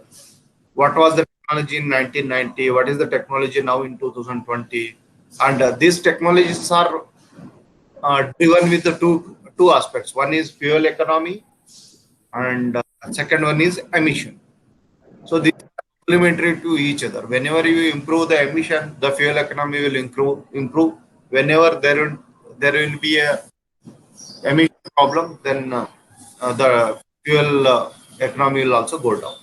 what was the technology in 1990, what is the technology now in 2020, and these technologies are driven with the two aspects. One is fuel economy and second one is emission. So these are complementary to each other. Whenever you improve the emission, the fuel economy will improve. Whenever there will be a emission problem, then the fuel economy will also go down.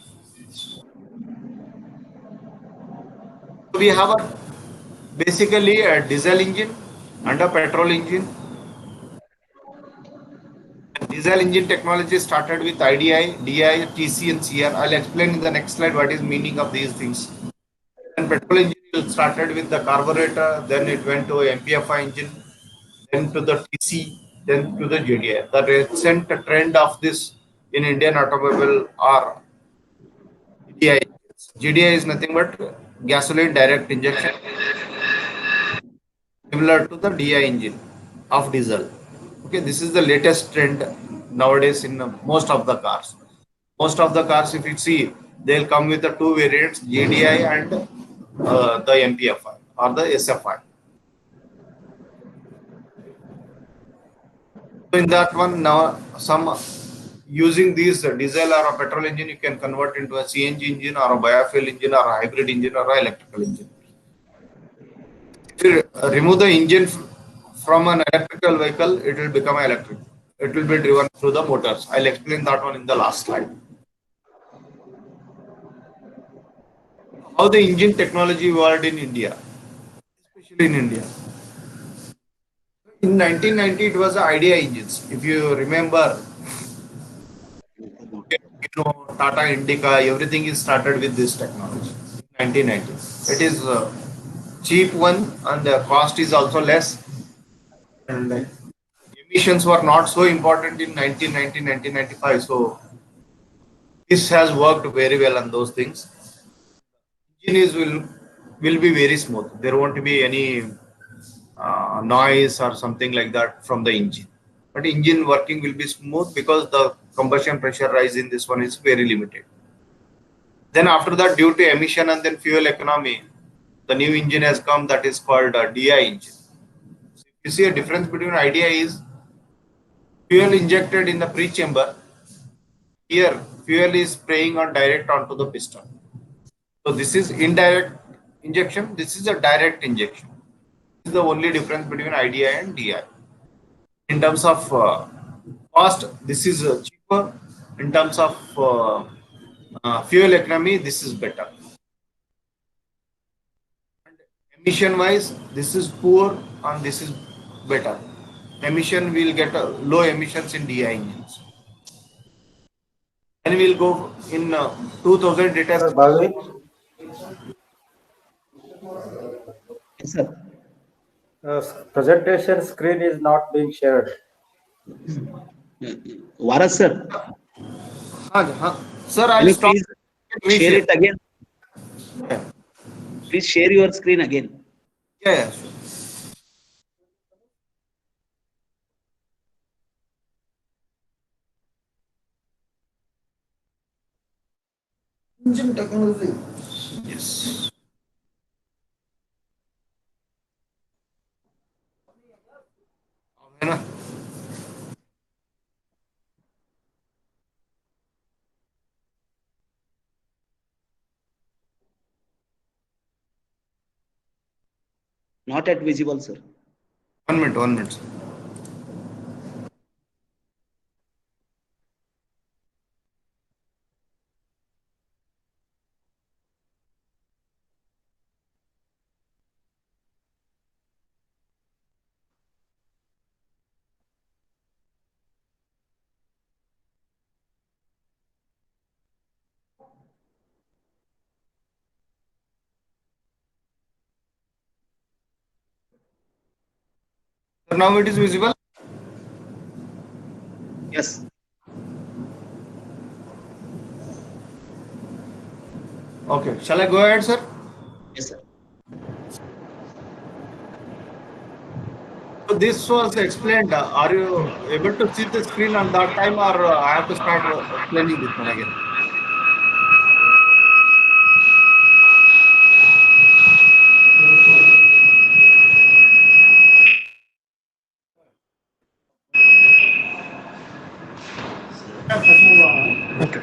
So we have basically a diesel engine and a petrol engine. Diesel engine technology started with IDI, DI, TC and CR. I'll explain in the next slide what is meaning of these things. And petrol engine started with the carburetor, then it went to MPFI engine, then to the TC, then to the GDI. The recent trend of this in Indian automobile are GDI. GDI is nothing but gasoline direct injection, similar to the DI engine of diesel. Okay, this is the latest trend nowadays in most of the cars. Most of the cars, if you see, they'll come with the two variants, GDI and the MPFI or the SFI. So in that one, now using these diesel or a petrol engine, you can convert into a CNG engine or a biofuel engine or a hybrid engine or an electrical engine. If you remove the engine from an electrical vehicle, it will become electric. It will be driven through the motors. I'll explain that one in the last slide. How the engine technology evolved in India, especially in India. In 1990, it was the Idea engines. If you remember, Tata Indica, everything is started with this technology. 1990. It is a cheap one, and the cost is also less. And emissions were not so important in 1990, 1995. So this has worked very well on those things. Engine is will be very smooth. There won't be any noise or something like that from the engine. But engine working will be smooth because the combustion pressure rise in this one is very limited. Then after that, due to emission and then fuel economy, the new engine has come that is called a DI engine. So you see a difference between idea is fuel injected in the pre-chamber. Here, fuel is spraying on direct onto the piston. So this is indirect injection. This is a direct injection. This is the only difference between idea and DI. In terms of cost, this is cheaper. In terms of fuel economy, this is better. Emission wise, this is poor and this is better. Emission will get low emissions in DI engines. And we'll go in 2000 data. Bhavik, Yes, sir. presentation screen is not being shared. Varas, sir. Sir, Can I'll you stop. please share it again? Please share your screen again. Yeah. Engine technology. Yes. Okay, Not yet visible, sir. 1 minute, 1 minute. Sir. So now it is visible. Yes. Okay. Shall I go ahead, sir? Yes, sir. So this was explained. Are you able to see the screen on that time, or I have to start explaining this one again? Okay.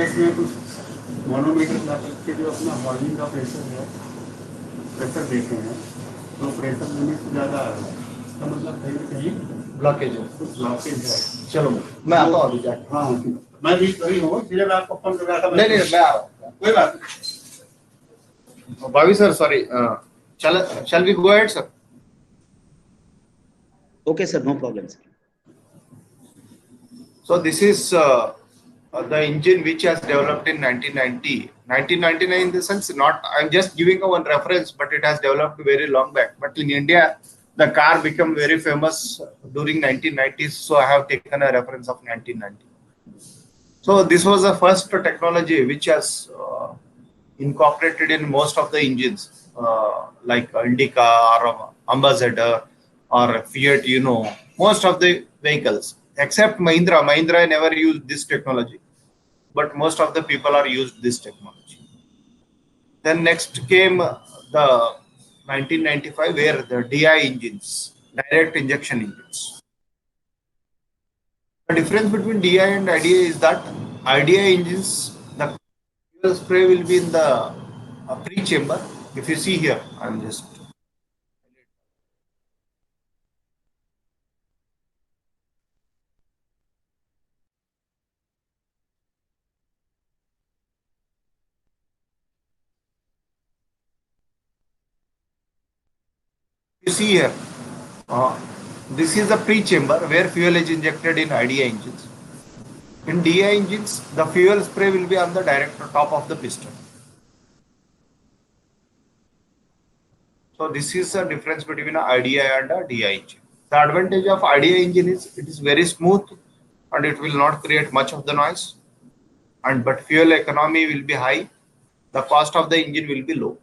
इसमें कुछ manometer के जो अपना volume का pressure है, pressure देते हैं, तो प्रेशर लिमिट से ज़्यादा आ रहा है, इसका मतलब कहीं ना कहीं ब्लॉकेज है। कुछ ब्लॉकेज है। चलो मैं आता हूँ अभी जाके। हाँ, मैं भी वही हूँ, इसलिए मैं आपको फोन कर रहा था। नहीं नहीं मैं आ रहा हूँ। कोई बात नहीं। Bhavi sir, sorry. Shall we go ahead, sir? Okay, sir. No problem, sir. So this is the engine which has developed in 1990. 1999 in the sense, not I'm just giving a one reference, but it has developed very long back. But in India, the car became very famous during 1990s. So I have taken a reference of 1990. So this was the first technology which has incorporated in most of the engines, like Indica or Ambassador or Fiat, most of the vehicles, except Mahindra. Mahindra never used this technology, but most of the people are used this technology. Then next came the 1995, where the DI engines, direct injection engines. The difference between DI and IDI is that IDI engines, the fuel spray will be in the pre-chamber. If you see here, I'm just you see here, this is the pre-chamber where fuel is injected in IDI engines. In DI engines, the fuel spray will be on the direct top of the piston. So this is the difference between an IDI and a DI engine. The advantage of IDI engine is it is very smooth and it will not create much of the noise. But fuel economy will be high. The cost of the engine will be low.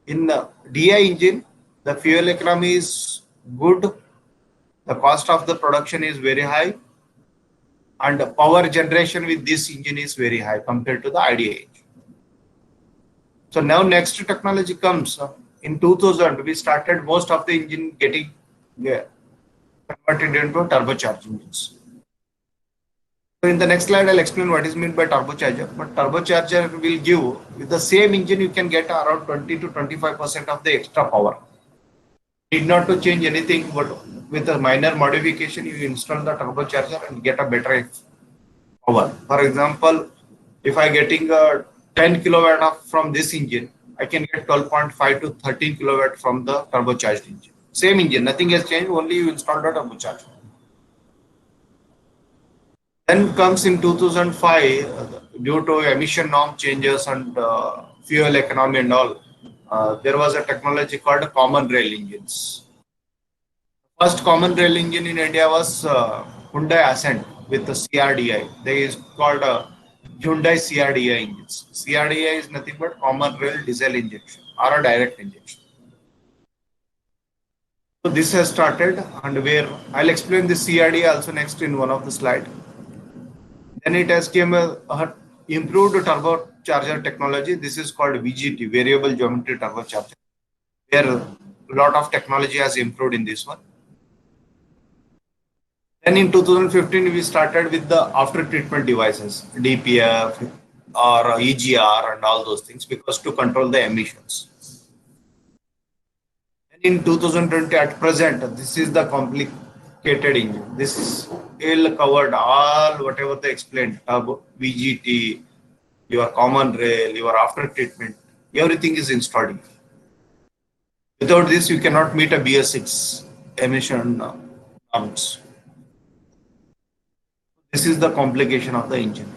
In the DI engine, the fuel economy is good. The cost of the production is very high. And the power generation with this engine is very high compared to the IDI engine. So now next technology comes. In 2000, we started most of the engine getting converted into turbocharged engines. So in the next slide, I'll explain what is meant by turbocharger. But turbocharger will give, with the same engine, you can get around 20 to 25% of the extra power. Need not to change anything, but with a minor modification, you install the turbocharger and get a better power. For example, if I getting a 10 kilowatt from this engine, I can get 12.5 to 13 kilowatt from the turbocharged engine. Same engine, nothing has changed, only you install the turbocharger. Then comes in 2005, due to emission norm changes and fuel economy and all, there was a technology called common rail engines. First common rail engine in India was Hyundai Ascent with the CRDI. They is called Hyundai CRDI engines. CRDI is nothing but common rail diesel injection or a direct injection. So this has started, and where I'll explain the CRDI also next in one of the slide. Then it has came a improved turbocharger technology. This is called VGT, variable geometry turbocharger, where a lot of technology has improved in this one. Then in 2015, we started with the after treatment devices, DPF or EGR and all those things, because to control the emissions. And in 2020, at present, this is the complicated engine. This will covered all whatever they explained, VGT, your common rail, your after treatment, everything is installed. Without this, you cannot meet a BS6 emission norms. This is the complication of the engine.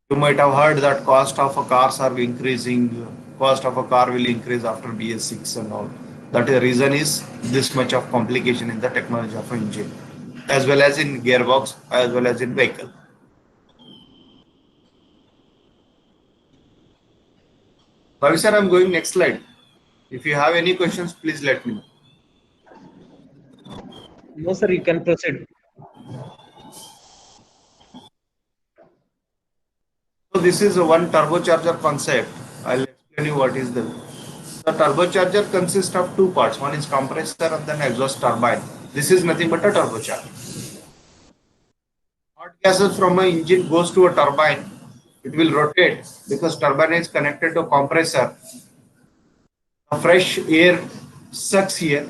You might have heard that cost of a cars are increasing, cost of a car will increase after BS6 and all. That the reason is this much of complication in the technology of an engine, as well as in gearbox, as well as in vehicle. Ravi sir, I'm going next slide. If you have any questions, please let me know. No, sir, you can proceed. So this is one turbocharger concept. I'll explain you what is the turbocharger consists of two parts. One is compressor and then exhaust turbine. This is nothing but a turbocharger. Hot gases from an engine goes to a turbine. It will rotate because turbine is connected to compressor. The fresh air sucks here.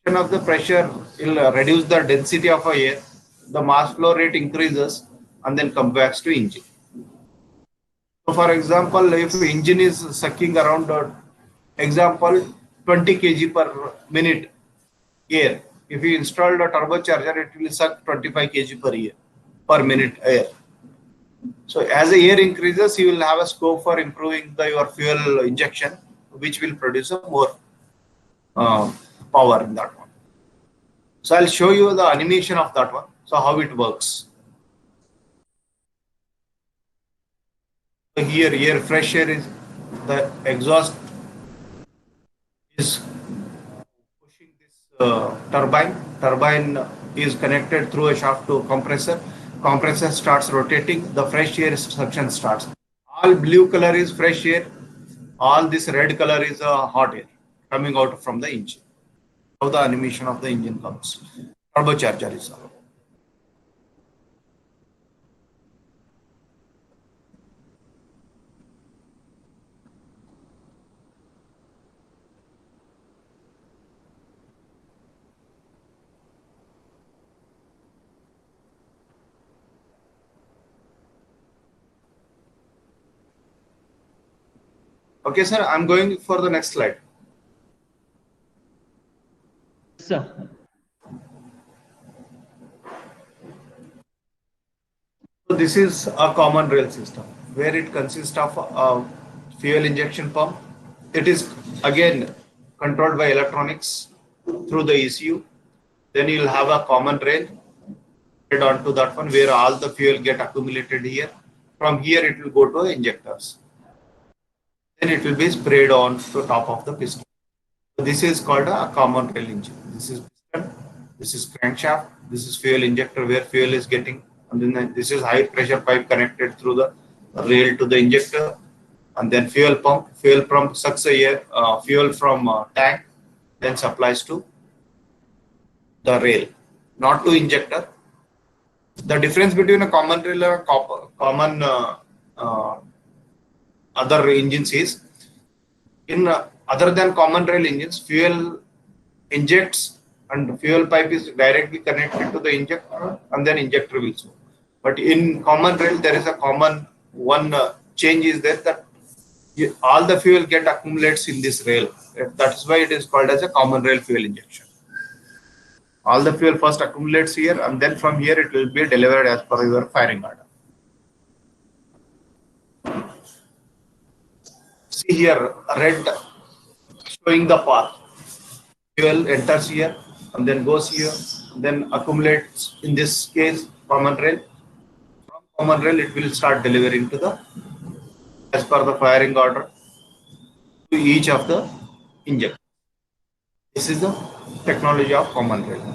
Of the pressure will reduce the density of air, the mass flow rate increases, and then comes back to engine. So for example, if engine is sucking around example 20 kg per minute air, if you install a turbocharger, it will suck 25 kg per minute air. So as the air increases, you will have a scope for improving your fuel injection, which will produce a more power in that one. So I'll show you the animation of that one. So how it works. So here fresh air is the exhaust is pushing this turbine. Turbine is connected through a shaft to a compressor. Compressor starts rotating. The fresh air suction starts. All blue color is fresh air. All this red color is hot air coming out from the engine. how the animation of the engine comes. Turbocharger is all. Okay, sir, I'm going for the next slide. Sir. So this is a common rail system where it consists of a fuel injection pump. It is again controlled by electronics through the ECU. Then you'll have a common rail head onto that one where all the fuel get accumulated here. From here it will go to injectors. Then it will be sprayed on to top of the piston. So this is called a common rail engine. This is piston, this is crankshaft, this is fuel injector where fuel is getting, and then this is high pressure pipe connected through the rail to the injector, and then fuel pump. Fuel pump sucks a air, fuel from tank, then supplies to the rail, not to injector. The difference between a common rail and a common other engines is in other than common rail engines, fuel injects and fuel pipe is directly connected to the injector and then injector will flow. But in common rail, there is a common one change is there that all the fuel get accumulates in this rail. That's why it is called as a common rail fuel injection. All the fuel first accumulates here and then from here it will be delivered as per your firing order. See here, red showing the path. Fuel enters here and then goes here, then accumulates in this case common rail. From common rail, it will start delivering to the as per the firing order to each of the injectors. This is the technology of common rail.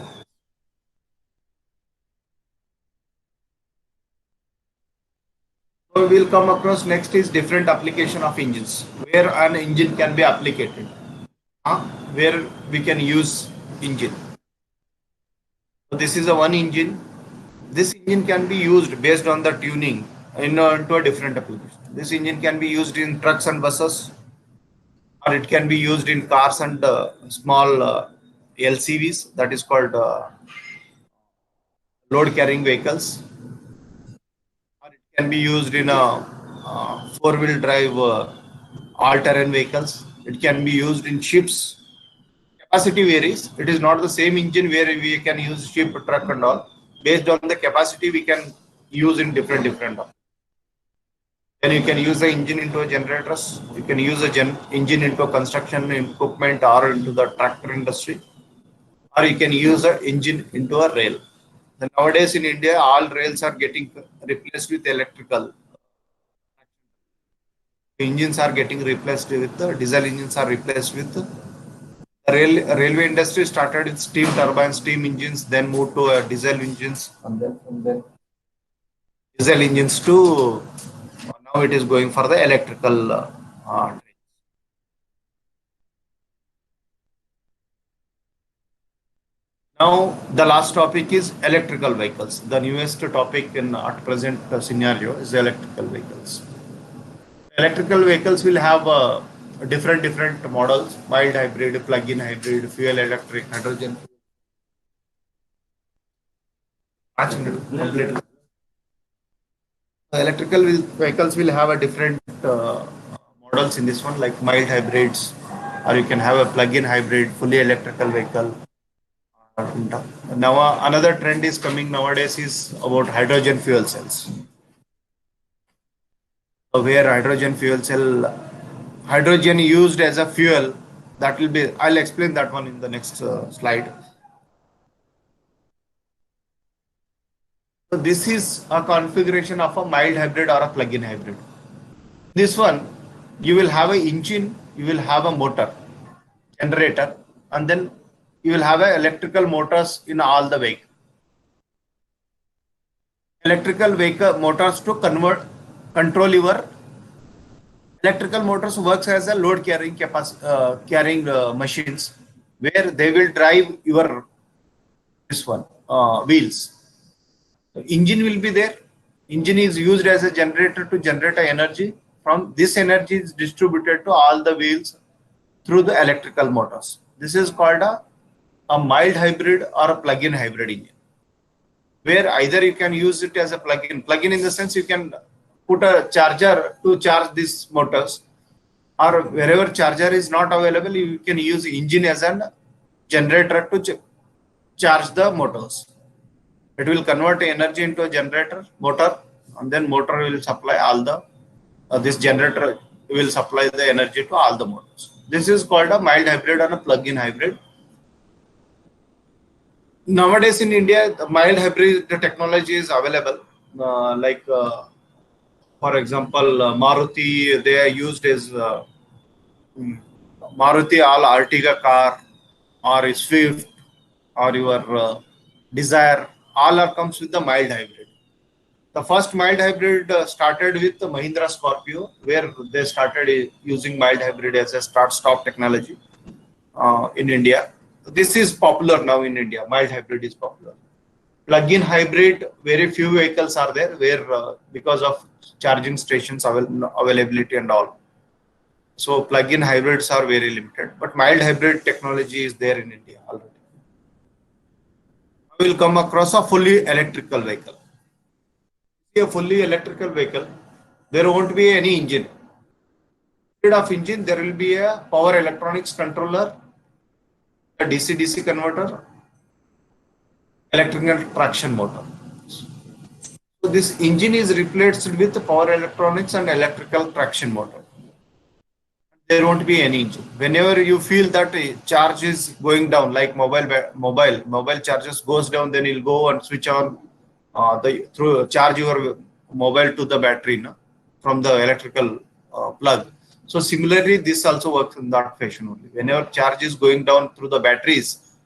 So we will come across next is different application of engines, where an engine can be applicated, where we can use engine. So this is a one engine. This engine can be used based on the tuning into a different application. This engine can be used in trucks and buses, or it can be used in cars and small LCVs, that is called load carrying vehicles. Can be used in a four-wheel drive all-terrain vehicles. It can be used in ships. Capacity varies. It is not the same engine where we can use ship, truck and all. Based on the capacity we can use in different. Then you can use the engine into a generators. You can use a engine into a construction equipment or into the tractor industry. Or you can use an engine into a rail. Nowadays in India, all rails are getting replaced with electrical. Engines are getting replaced with diesel engines are replaced with the railway industry started with steam turbine, steam engines, then moved to diesel engines, and then diesel engines to now it is going for the electrical trains. Now, the last topic is electrical vehicles. The newest topic in at present scenario is electrical vehicles. Electrical vehicles will have different models: mild hybrid, plug-in hybrid, fuel electric, hydrogen. Electrical vehicles will have a different models in this one, like mild hybrids, or you can have a plug-in hybrid, fully electrical vehicle. Now another trend is coming nowadays is about hydrogen fuel cells. Where hydrogen fuel cell, hydrogen used as a fuel, that will be, I'll explain that one in the next slide. So this is a configuration of a mild hybrid or a plug-in hybrid. This one, you will have an engine, you will have a motor, generator, and then you will have electrical motors in all the vehicle. Electrical vehicle motors to control your electrical motors works as a load carrying machines. where they will drive your wheels. The engine will be there. Engine is used as a generator to generate energy. From this energy is distributed to all the wheels through the electrical motors. This is called a mild hybrid or a plug-in hybrid engine, where either you can use it as a plug-in. Plug-in in the sense you can put a charger to charge these motors, or wherever charger is not available, you can use engine as a generator to charge the motors. It will convert energy into a generator motor, and then motor will supply all the this generator will supply the energy to all the motors. This is called a mild hybrid or a plug-in hybrid. Nowadays in India, the mild hybrid technology is available. For example, Maruti, they are used as Maruti all Ertiga car or Swift or your Desire, all are comes with the mild hybrid. The first mild hybrid started with the Mahindra Scorpio, where they started using mild hybrid as a start-stop technology in India. This is popular now in India. Mild hybrid is popular. Plug-in hybrid, very few vehicles are there where because of charging stations availability and all. So plug-in hybrids are very limited, but mild hybrid technology is there in India already. We will come across a fully electrical vehicle. A fully electrical vehicle, there won't be any engine. Instead of engine, there will be a power electronics controller, a DC-DC converter, electrical traction motor. So this engine is replaced with power electronics and electrical traction motor. There won't be any engine. Whenever you feel that a charge is going down, like mobile charges goes down, then you'll go and switch on charge your mobile to the battery from the electrical plug. So similarly, this also works in that fashion only. Whenever charge is going down through the batteries,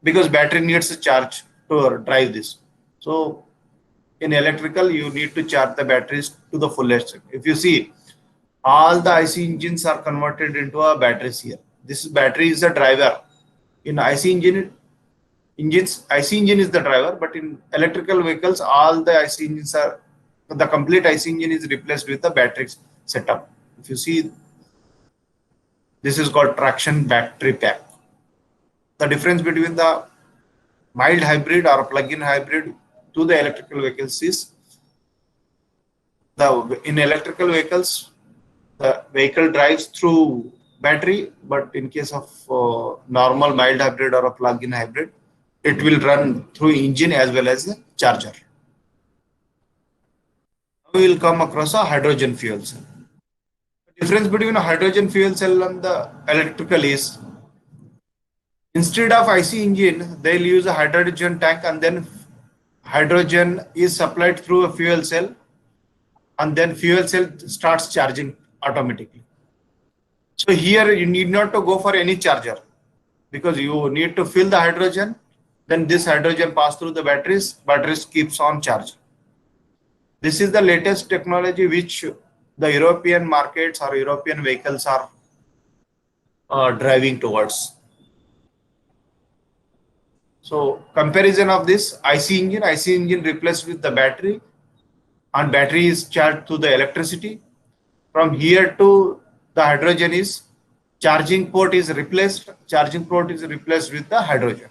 because battery needs a charge to drive this. So in electrical, you need to charge the batteries to the fullest. If you see, all the IC engines are converted into a batteries here. This battery is the driver. In IC engines, IC engine is the driver, but in electrical vehicles, all the IC engines are, the complete IC engine is replaced with the battery setup. If you see, this is called traction battery pack. The difference between the mild hybrid or plug-in hybrid to the electrical vehicles is, in electrical vehicles, the vehicle drives through battery, but in case of normal mild hybrid or a plug-in hybrid, it will run through engine as well as the charger. We will come across a hydrogen fuel cell. The difference between a hydrogen fuel cell and the electrical is, instead of IC engine, they'll use a hydrogen tank, and then hydrogen is supplied through a fuel cell, and then fuel cell starts charging automatically. So here you need not to go for any charger, because you need to fill the hydrogen, then this hydrogen pass through the batteries keeps on charging. This is the latest technology which the European markets or European vehicles are driving towards. So comparison of this IC engine replaced with the battery, and battery is charged to the electricity. From here to the hydrogen is charging port is replaced with the hydrogen.